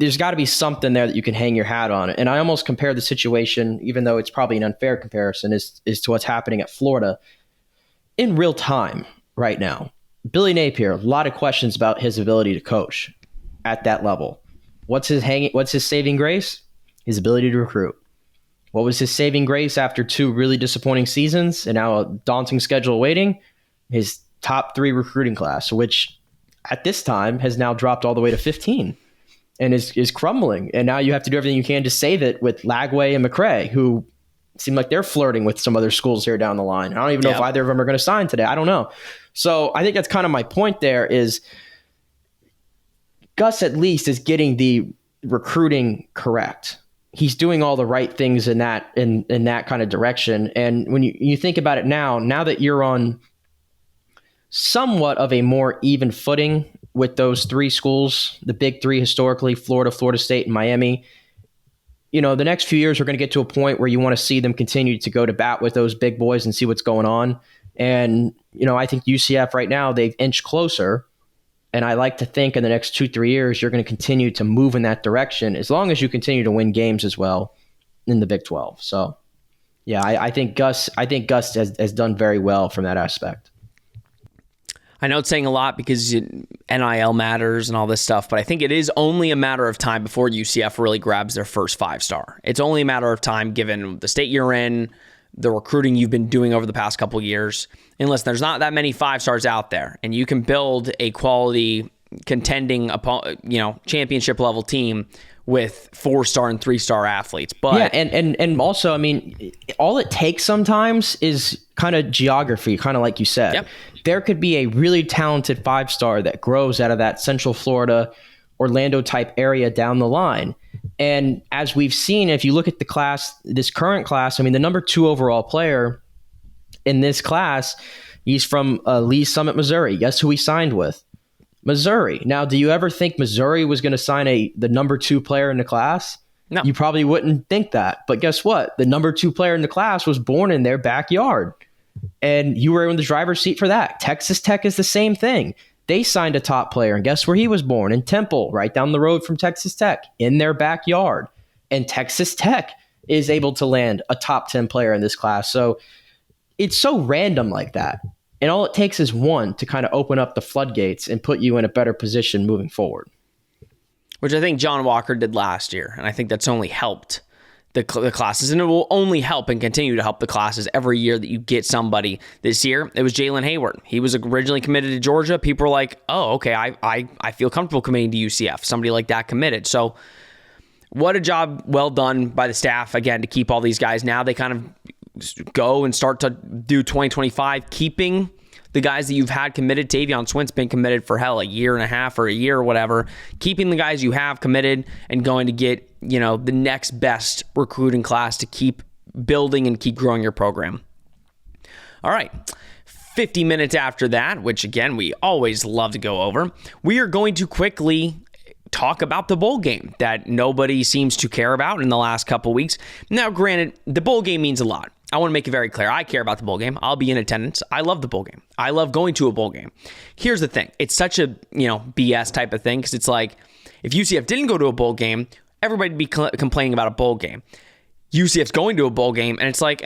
there's got to be something there that you can hang your hat on. And I almost compare the situation, even though it's probably an unfair comparison, is to what's happening at Florida in real time right now. Billy Napier, a lot of questions about his ability to coach at that level. What's his saving grace? His ability to recruit. What was his saving grace after 2 really disappointing seasons and now a daunting schedule waiting? His top 3 recruiting class, which at this time has now dropped all the way to 15 and is crumbling. And now you have to do everything you can to save it with Lagway and McCray, who seem like they're flirting with some other schools here down the line. I don't even know if either of them are going to sign today. I don't know. So I think that's kind of my point there is Gus at least is getting the recruiting correct. He's doing all the right things in that kind of direction. And when you think about it now that you're on somewhat of a more even footing with those 3 schools, the big 3 historically, Florida, Florida State, and Miami, the next few years are going to get to a point where you want to see them continue to go to bat with those big boys and see what's going on. And, I think UCF right now, they've inched closer. And I like to think in the next 2-3 years, you're going to continue to move in that direction as long as you continue to win games as well in the Big 12. So, yeah, I think Gus has done very well from that aspect. I know it's saying a lot because NIL matters and all this stuff, but I think it is only a matter of time before UCF really grabs their first 5-star. It's only a matter of time given the state you're in, the recruiting you've been doing over the past couple of years. And listen, there's not that many 5-stars out there, and you can build a quality contending championship level team with 4-star and 3-star athletes. But yeah, and also, I mean, all it takes sometimes is kind of geography, kind of like you said. Yep. There could be a really talented 5-star that grows out of that Central Florida, Orlando type area down the line. And as we've seen, if you look at the class, this current class, I mean, the number 2 overall player in this class, he's from Lee Summit, Missouri. Guess who he signed with? Missouri. Now, do you ever think Missouri was going to sign the number 2 player in the class? No. You probably wouldn't think that. But guess what? The number 2 player in the class was born in their backyard. And you were in the driver's seat for that. Texas Tech is the same thing. They signed a top player, and guess where he was born? In Temple, right down the road from Texas Tech, in their backyard. And Texas Tech is able to land a top 10 player in this class. So it's so random like that. And all it takes is one to kind of open up the floodgates and put you in a better position moving forward. Which I think John Walker did last year, and I think that's only helped the classes, and it will only help and continue to help the classes every year that you get somebody. This year, it was Jalen Hayward. He was originally committed to Georgia. People were like, oh, okay, I feel comfortable committing to UCF. Somebody like that committed. So what a job well done by the staff, again, to keep all these guys. Now they kind of go and start to do 2025, keeping the guys that you've had committed. Tavion Swint's been committed for a year and a half or a year or whatever. Keeping the guys you have committed and going to get, the next best recruiting class to keep building and keep growing your program. All right. 50 minutes after that, which again, we always love to go over, we are going to quickly talk about the bowl game that nobody seems to care about in the last couple weeks. Now, granted, the bowl game means a lot. I want to make it very clear. I care about the bowl game. I'll be in attendance. I love the bowl game. I love going to a bowl game. Here's the thing. It's such a, BS type of thing, because it's like, if UCF didn't go to a bowl game, everybody'd be complaining about a bowl game. UCF's going to a bowl game, and it's like,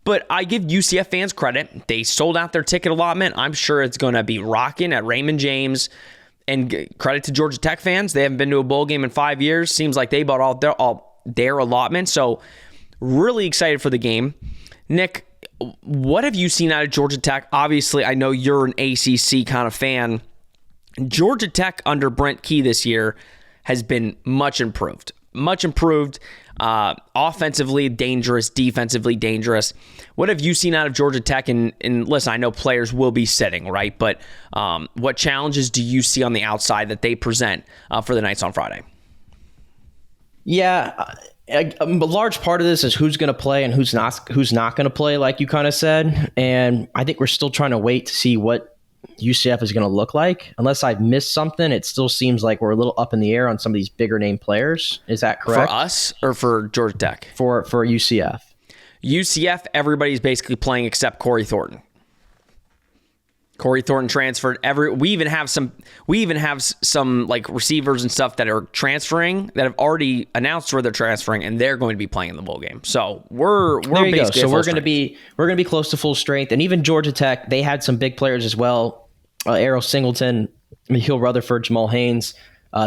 But I give UCF fans credit. They sold out their ticket allotment. I'm sure it's going to be rocking at Raymond James. And credit to Georgia Tech fans. They haven't been to a bowl game in 5 years. Seems like they bought all their allotment. So really excited for the game. Nick, what have you seen out of Georgia Tech? Obviously, I know you're an ACC kind of fan. Georgia Tech under Brent Key this year has been much improved. Offensively dangerous, defensively dangerous. What have you seen out of Georgia Tech? And listen, I know players will be sitting, right? But what challenges do you see on the outside that they present for the Knights on Friday? Yeah, a large part of this is who's going to play and who's not going to play, like you kind of said. And I think we're still trying to wait to see what UCF is going to look like. Unless I've missed something, it still seems like we're a little up in the air on some of these bigger name players. Is that correct? For us or for Georgia Tech? For UCF. UCF, everybody's basically playing except Corey Thornton. Corey Thornton transferred. We even have some like receivers and stuff that are transferring that have already announced where they're transferring, and they're going to be playing in the bowl game. So we're there you go. basically So we're going to be close to full strength, and even Georgia Tech, they had some big players as well. Errol Singleton, Michael Rutherford, Jamal Haynes.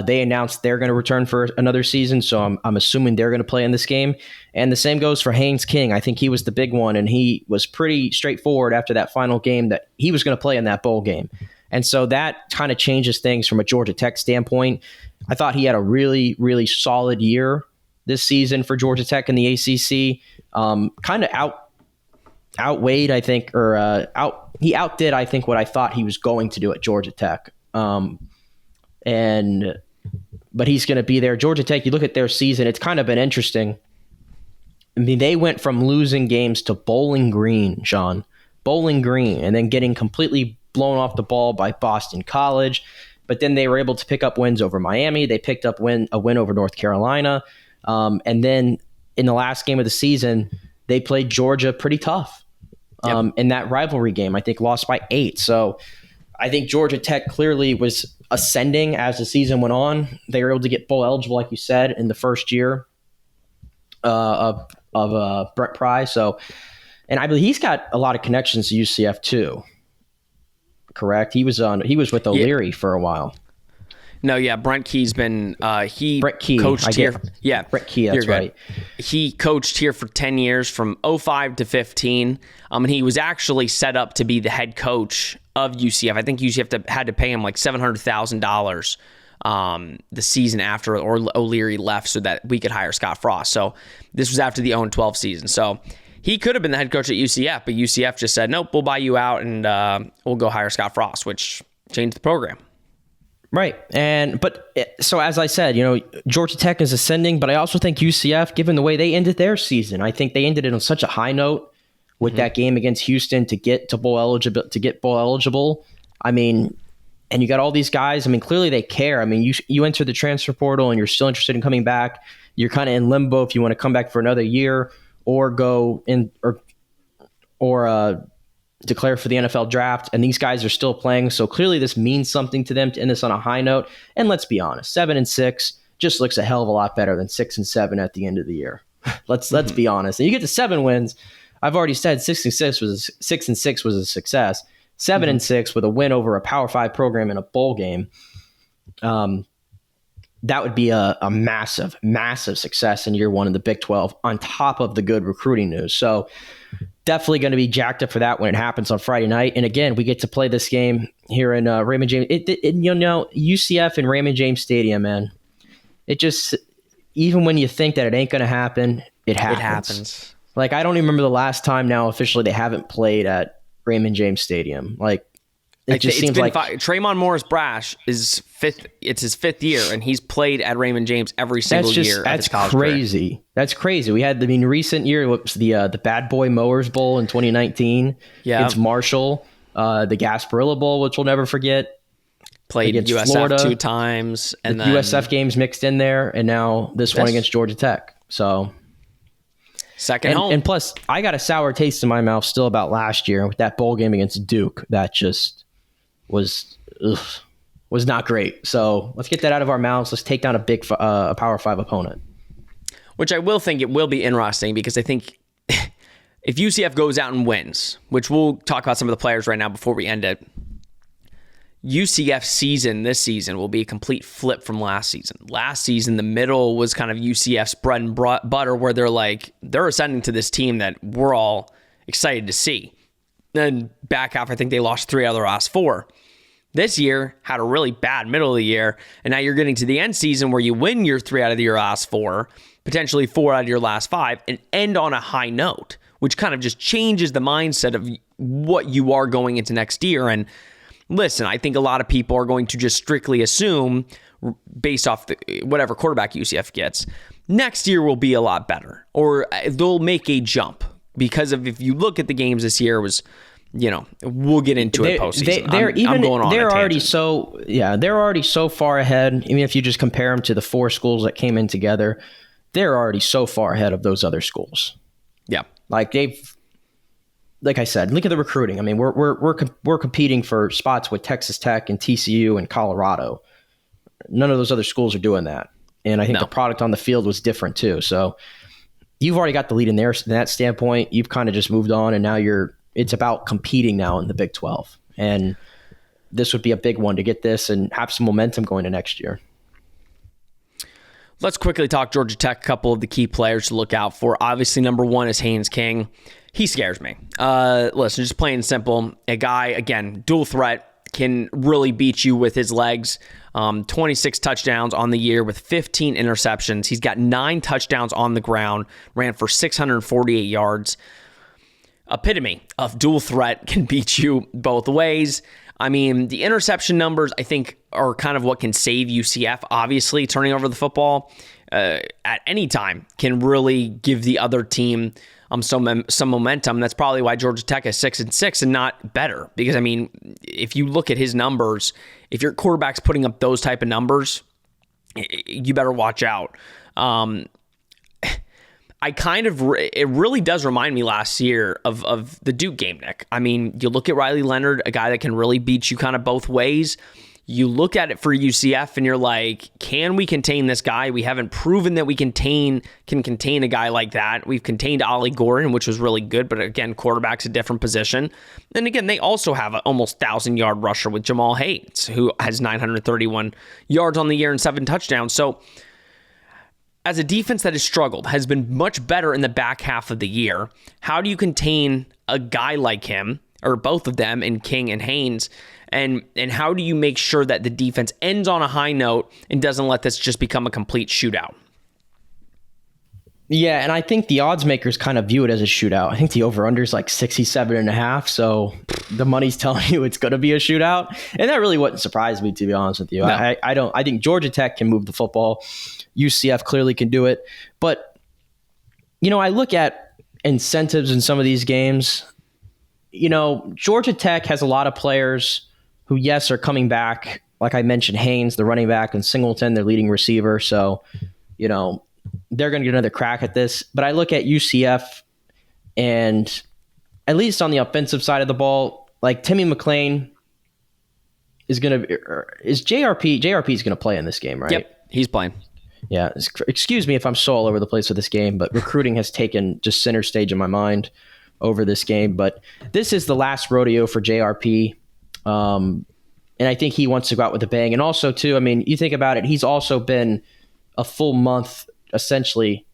They announced they're going to return for another season, so I'm assuming they're going to play in this game. And the same goes for Haynes King. I think he was the big one, and he was pretty straightforward after that final game that he was going to play in that bowl game. And so that kind of changes things from a Georgia Tech standpoint. I thought he had a really, really solid year this season for Georgia Tech in the ACC. Kind of outweighed, I think, he outdid, I think, what I thought he was going to do at Georgia Tech. But he's going to be there. Georgia Tech, you look at their season, it's kind of been interesting. I mean, they went from losing games to Bowling Green, Sean. Bowling Green, and then getting completely blown off the ball by Boston College. But then they were able to pick up wins over Miami. They picked up a win over North Carolina. And then in the last game of the season, they played Georgia pretty tough in that rivalry game. I think lost by 8. So I think Georgia Tech clearly was ascending as the season went on. They were able to get bowl eligible, like you said, in the first year of Brent Pry. So, and I believe he's got a lot of connections to UCF too. Correct? He was with O'Leary for a while. No, yeah, Brent Key's been Brent Key coached here. Brent Key, that's right. He coached here for 10 years from 05 to 15. And he was actually set up to be the head coach of UCF. I think UCF had to pay him like $700,000 the season after O'Leary left so that we could hire Scott Frost. So this was after the 0-12 season. So he could have been the head coach at UCF, but UCF just said, nope, we'll buy you out and we'll go hire Scott Frost, which changed the program. Right. So as I said, Georgia Tech is ascending, but I also think UCF, given the way they ended their season, I think they ended it on such a high note with that game against Houston to get bowl eligible. I mean, and you got all these guys. I mean, clearly they care. I mean, you enter the transfer portal and you're still interested in coming back. You're kind of in limbo if you want to come back for another year or go in or declare for the NFL draft, and these guys are still playing. So clearly this means something to them to end this on a high note. And let's be honest, 7-6 just looks a hell of a lot better than 6-7 at the end of the year. Let's be honest. And you get to 7 wins. I've already said 6-6 was a success. 7-6 with a win over a Power 5 program in a bowl game. That would be a massive, massive success in year one in the Big 12 on top of the good recruiting news. So definitely going to be jacked up for that when it happens on Friday night. And again, we get to play this game here in Raymond James. UCF and Raymond James Stadium, man. It just, even when you think that it ain't going to happen, it happens. Like, I don't even remember the last time now officially they haven't played at Raymond James Stadium. Like, it just seems like Tremont Morris-Brash is fifth. It's his 5th year, and he's played at Raymond James every single year. That's crazy. That's crazy. We had recent year. What was the Bad Boy Mowers Bowl in 2019? Yeah, it's Marshall. The Gasparilla Bowl, which we'll never forget. Played USF Florida 2 times, and then USF games mixed in there, and now this one against Georgia Tech. So second home, and plus I got a sour taste in my mouth still about last year with that bowl game against Duke. That just was not great. So let's get that out of our mouths. Let's take down a Power 5 opponent. Which I will think it will be interesting, because I think if UCF goes out and wins, which we'll talk about some of the players right now before we end it, UCF's season this season will be a complete flip from last season. Last season, the middle was kind of UCF's bread and butter, where they're ascending to this team that we're all excited to see. Then back half, I think they lost 3 out of the last 4. This year had a really bad middle of the year, and now you're getting to the end season where you win your 3 out of your last 4, potentially 4 out of your last 5, and end on a high note, which kind of just changes the mindset of what you are going into next year. And listen, I think a lot of people are going to just strictly assume, based off whatever quarterback UCF gets, next year will be a lot better, or they'll make a jump. Because if you look at the games this year, was, we'll get into it postseason. They're already so far ahead. Even if you just compare them to the 4 schools that came in together, they're already so far ahead of those other schools. Yeah, like like I said, look at the recruiting. I mean, we're competing for spots with Texas Tech and TCU and Colorado. None of those other schools are doing that. And I think the product on the field was different too. So you've already got the lead in there. So in that standpoint, you've kind of just moved on, and now it's about competing now in the Big 12. And this would be a big one to get this and have some momentum going to next year. Let's quickly talk Georgia Tech, a couple of the key players to look out for. Obviously, number one is Haynes King. He scares me. Listen, just plain and simple. A guy, again, dual threat, can really beat you with his legs. 26 touchdowns on the year with 15 interceptions. He's got 9 touchdowns on the ground, ran for 648 yards. Epitome of dual threat, can beat you both ways. I mean, the interception numbers, I think, are kind of what can save UCF. Obviously, turning over the football at any time can really give the other team some momentum. That's probably why Georgia Tech is 6-6 and not better. Because, I mean, if you look at his numbers, if your quarterback's putting up those type of numbers, you better watch out. It really does remind me last year of the Duke game, Nick. I mean, you look at Riley Leonard, a guy that can really beat you kind of both ways. You look at it for UCF and you're like, can we contain this guy? We haven't proven that we can contain a guy like that. We've contained Ollie Gordon, which was really good, but again, quarterback's a different position. And again, they also have an almost 1,000-yard rusher with Jamal Hayes, who has 931 yards on the year and 7 touchdowns. So as a defense that has struggled, has been much better in the back half of the year, how do you contain a guy like him, or both of them, in King and Haynes? And how do you make sure that the defense ends on a high note and doesn't let this just become a complete shootout? Yeah, and I think the odds makers kind of view it as a shootout. I think the over-under is like 67.5, so the money's telling you it's going to be a shootout. And that really wouldn't surprise me, to be honest with you. No. I think Georgia Tech can move the football. UCF clearly can do it. But, I look at incentives in some of these games. Georgia Tech has a lot of players who, yes, are coming back. Like I mentioned, Haynes, the running back, and Singleton, their leading receiver. So, they're going to get another crack at this. But I look at UCF, and at least on the offensive side of the ball, like Timmy McClain is JRP is going to play in this game, right? Yep, he's playing. Yeah. Excuse me if I'm so all over the place with this game, but recruiting has taken just center stage in my mind over this game. But this is the last rodeo for JRP. And I think he wants to go out with a bang. And also, too, I mean, you think about it, he's also been a full month essentially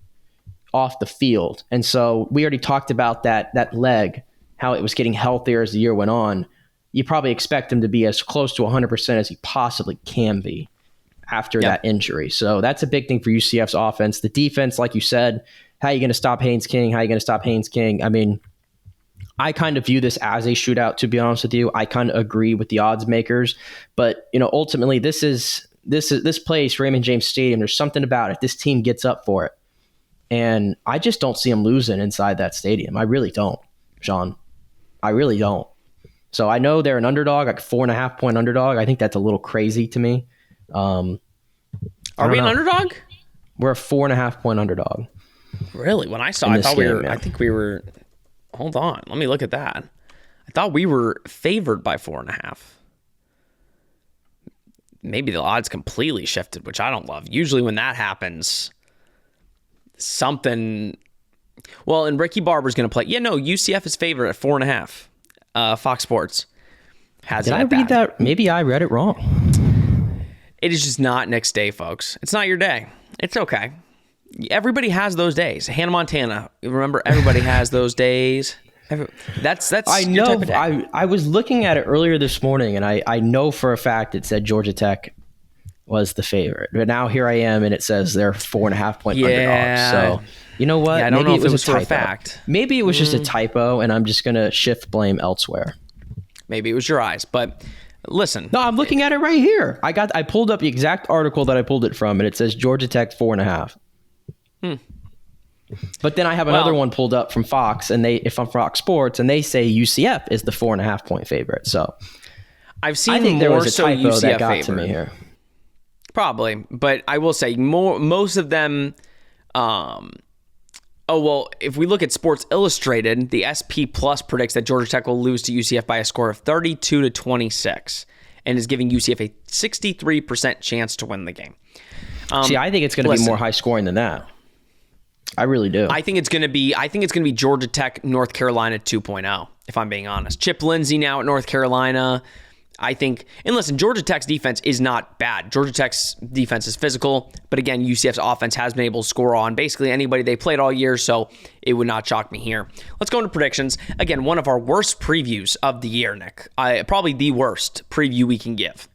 off the field. And so we already talked about that leg, how it was getting healthier as the year went on. You probably expect him to be as close to 100% as he possibly can be after that injury. So that's a big thing for UCF's offense. The defense, like you said, how are you going to stop Haynes King? I mean, I kind of view this as a shootout, to be honest with you. I kind of agree with the odds makers, but ultimately this place, Raymond James Stadium, there's something about it. This team gets up for it. And I just don't see them losing inside that stadium. I really don't, Sean. I really don't. So I know they're an underdog, like 4.5 point underdog. I think that's a little crazy to me. Are we an underdog? We're a 4.5 point underdog. Really? When I saw, I think we were. Hold on, let me look at that. I thought we were favored by 4.5. Maybe the odds completely shifted, which I don't love. Usually when that happens, something. Well, and Ricky Barber's going to play. Yeah, no, UCF is favored at 4.5. Fox Sports has. Did I read that? Maybe I read it wrong. It is just not next day, folks. It's not your day. It's okay. Everybody has those days. Hannah Montana. Remember, everybody has those days. That's. I know. I was looking at it earlier this morning, and I know for a fact it said Georgia Tech was the favorite. But now here I am, and it says they're 4.5 point underdogs. So you know what? Yeah, I don't know if it was for a fact. Maybe it was just a typo, and I'm just gonna shift blame elsewhere. Maybe it was your eyes, but. Listen. No, I'm looking at it right here. I pulled up the exact article that I pulled it from, and it says Georgia Tech 4.5. But then I have another one pulled up from Fox, and from Fox Sports, and they say UCF is the 4.5 point favorite. So I think there was a typo that got to me here. Probably, but I will say most of them. Oh, well, if we look at Sports Illustrated, the SP Plus predicts that Georgia Tech will lose to UCF by a score of 32-26 and is giving UCF a 63% chance to win the game. See, I think it's going to be more high scoring than that. I really do. I think it's going to be Georgia Tech, North Carolina 2.0, if I'm being honest. Chip Lindsey now at North Carolina. I think, and listen, Georgia Tech's defense is not bad. Georgia Tech's defense is physical, but again, UCF's offense has been able to score on basically anybody they played all year, so it would not shock me here. Let's go into predictions. Again, one of our worst previews of the year, Nick. Probably the worst preview we can give.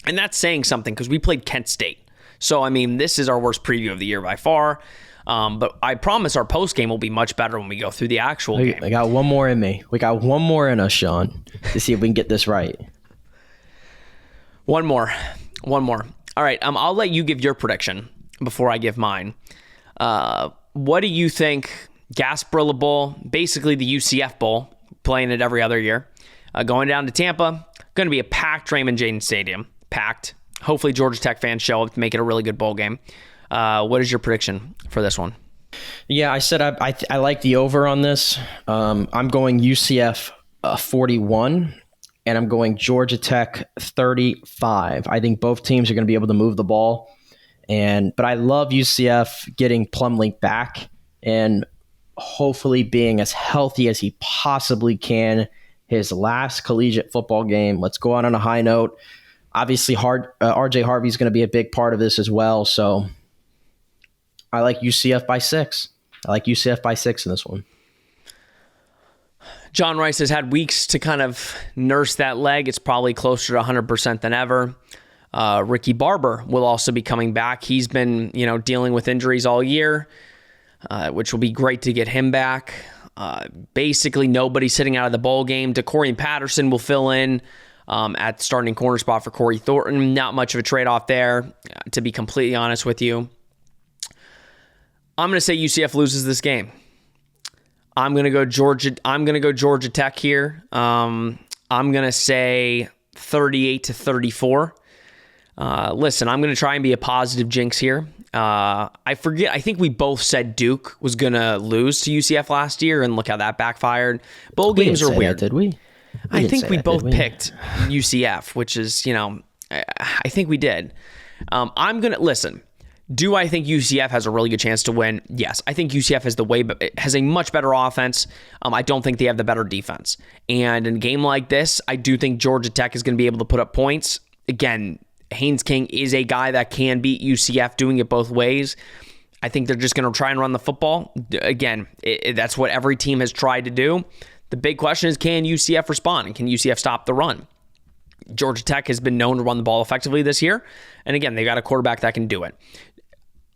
And that's saying something because we played Kent State. So, I mean, this is our worst preview of the year by far. But I promise our post game will be much better when we go through the actual game. I got one more in me. We got one more in us, Sean, to see if we can get this right. One more. All right, I'll let you give your prediction before I give mine. What do you think Gasparilla Bowl, basically the UCF Bowl, playing it every other year, going down to Tampa, going to be a packed Raymond James Stadium, packed. Hopefully Georgia Tech fans show up to make it a really good bowl game. What is your prediction for this one? Yeah, I said I like the over on this. I'm going UCF 41. And I'm going Georgia Tech 35. I think both teams are going to be able to move the ball. But I love UCF getting Plumlee back and hopefully being as healthy as he possibly can. His last collegiate football game. Let's go out on a high note. Obviously, RJ Harvey's going to be a big part of this as well. So I like UCF by 6. I like UCF by 6 in this one. John Rice has had weeks to kind of nurse that leg. It's probably closer to 100% than ever. Ricky Barber will also be coming back. He's been, dealing with injuries all year, which will be great to get him back. Basically, nobody sitting out of the bowl game. DeCorian Patterson will fill in at starting corner spot for Corey Thornton. Not much of a trade-off there, to be completely honest with you. I'm going to say UCF loses this game. I'm gonna go Georgia Tech here. I'm gonna say 38-34. Listen, I'm gonna try and be a positive jinx here. I think we both said Duke was gonna lose to UCF last year, and look how that backfired. Bowl games are weird. Did we? I think we both picked UCF, which is, I think we did. I'm gonna listen. Do I think UCF has a really good chance to win? Yes. I think UCF has a much better offense. I don't think they have the better defense. And in a game like this, I do think Georgia Tech is going to be able to put up points. Again, Haynes King is a guy that can beat UCF doing it both ways. I think they're just going to try and run the football. Again, that's what every team has tried to do. The big question is, can UCF respond? And can UCF stop the run? Georgia Tech has been known to run the ball effectively this year. And again, they got a quarterback that can do it.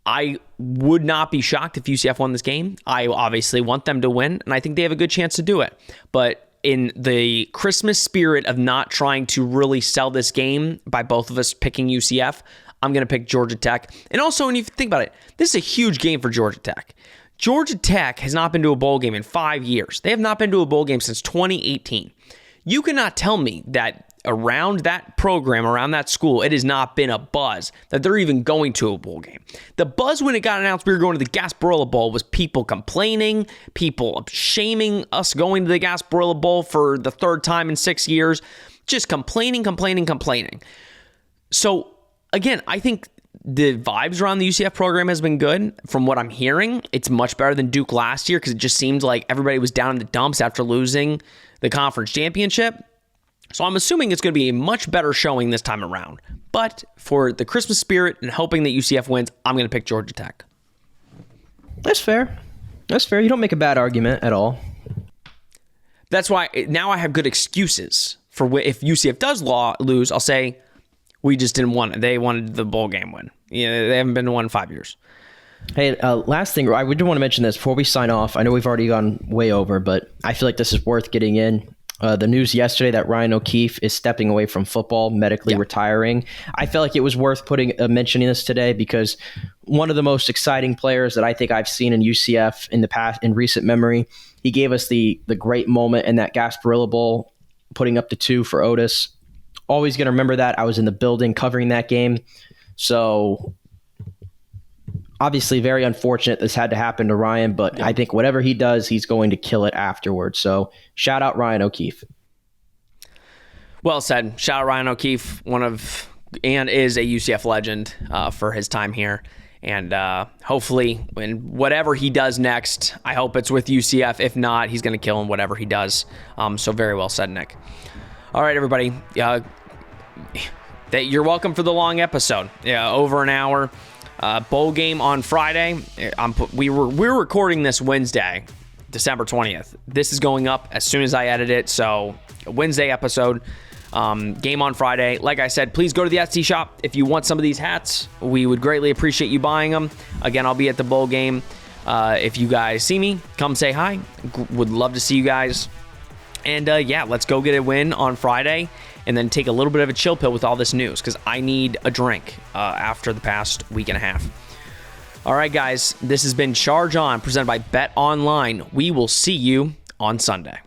I would not be shocked if UCF won this game. I obviously want them to win, and I think they have a good chance to do it. But in the Christmas spirit of not trying to really sell this game by both of us picking UCF, I'm going to pick Georgia Tech. And also, when you think about it, this is a huge game for Georgia Tech. Georgia Tech has not been to a bowl game in 5 years. They have not been to a bowl game since 2018. You cannot tell me that around that program, around that school, it has not been a buzz that they're even going to a bowl game. The buzz when it got announced we were going to the Gasparilla Bowl was people complaining, people shaming us going to the Gasparilla Bowl for the third time in 6 years, just complaining. So, again, I think the vibes around the UCF program has been good. From what I'm hearing, it's much better than Duke last year because it just seemed like everybody was down in the dumps after losing the conference championship. So I'm assuming it's going to be a much better showing this time around. But for the Christmas spirit and hoping that UCF wins, I'm going to pick Georgia Tech. That's fair. You don't make a bad argument at all. That's why now I have good excuses for if UCF does lose, I'll say we just didn't want it. They wanted the bowl game win. They haven't been to one in 5 years. Hey, last thing, I do want to mention this before we sign off. I know we've already gone way over, but I feel like this is worth getting in. The news yesterday that Ryan O'Keefe is stepping away from football, medically retiring. I felt like it was worth mentioning this today because one of the most exciting players that I think I've seen in UCF in recent memory, he gave us the great moment in that Gasparilla Bowl, putting up the 2 for Otis. Always going to remember that. I was in the building covering that game. So obviously very unfortunate this had to happen to Ryan, but I think whatever he does, he's going to kill it afterwards. So shout out Ryan O'Keefe. Well said. Shout out Ryan O'Keefe, and is a UCF legend for his time here. And hopefully, in whatever he does next, I hope it's with UCF. If not, he's going to kill him whatever he does. So very well said, Nick. All right, everybody. You're welcome for the long episode. Over an hour. Bowl game on Friday. We're recording this Wednesday, December 20th. This is going up as soon as I edit it. So Wednesday episode. Game on Friday. Like I said, please go to the Etsy shop if you want some of these hats. We would greatly appreciate you buying them. Again, I'll be at the bowl game. If you guys see me, come say hi. Would love to see you guys. And let's go get a win on Friday and then take a little bit of a chill pill with all this news because I need a drink after the past week and a half. All right, guys, this has been Charge On, presented by Bet Online. We will see you on Sunday.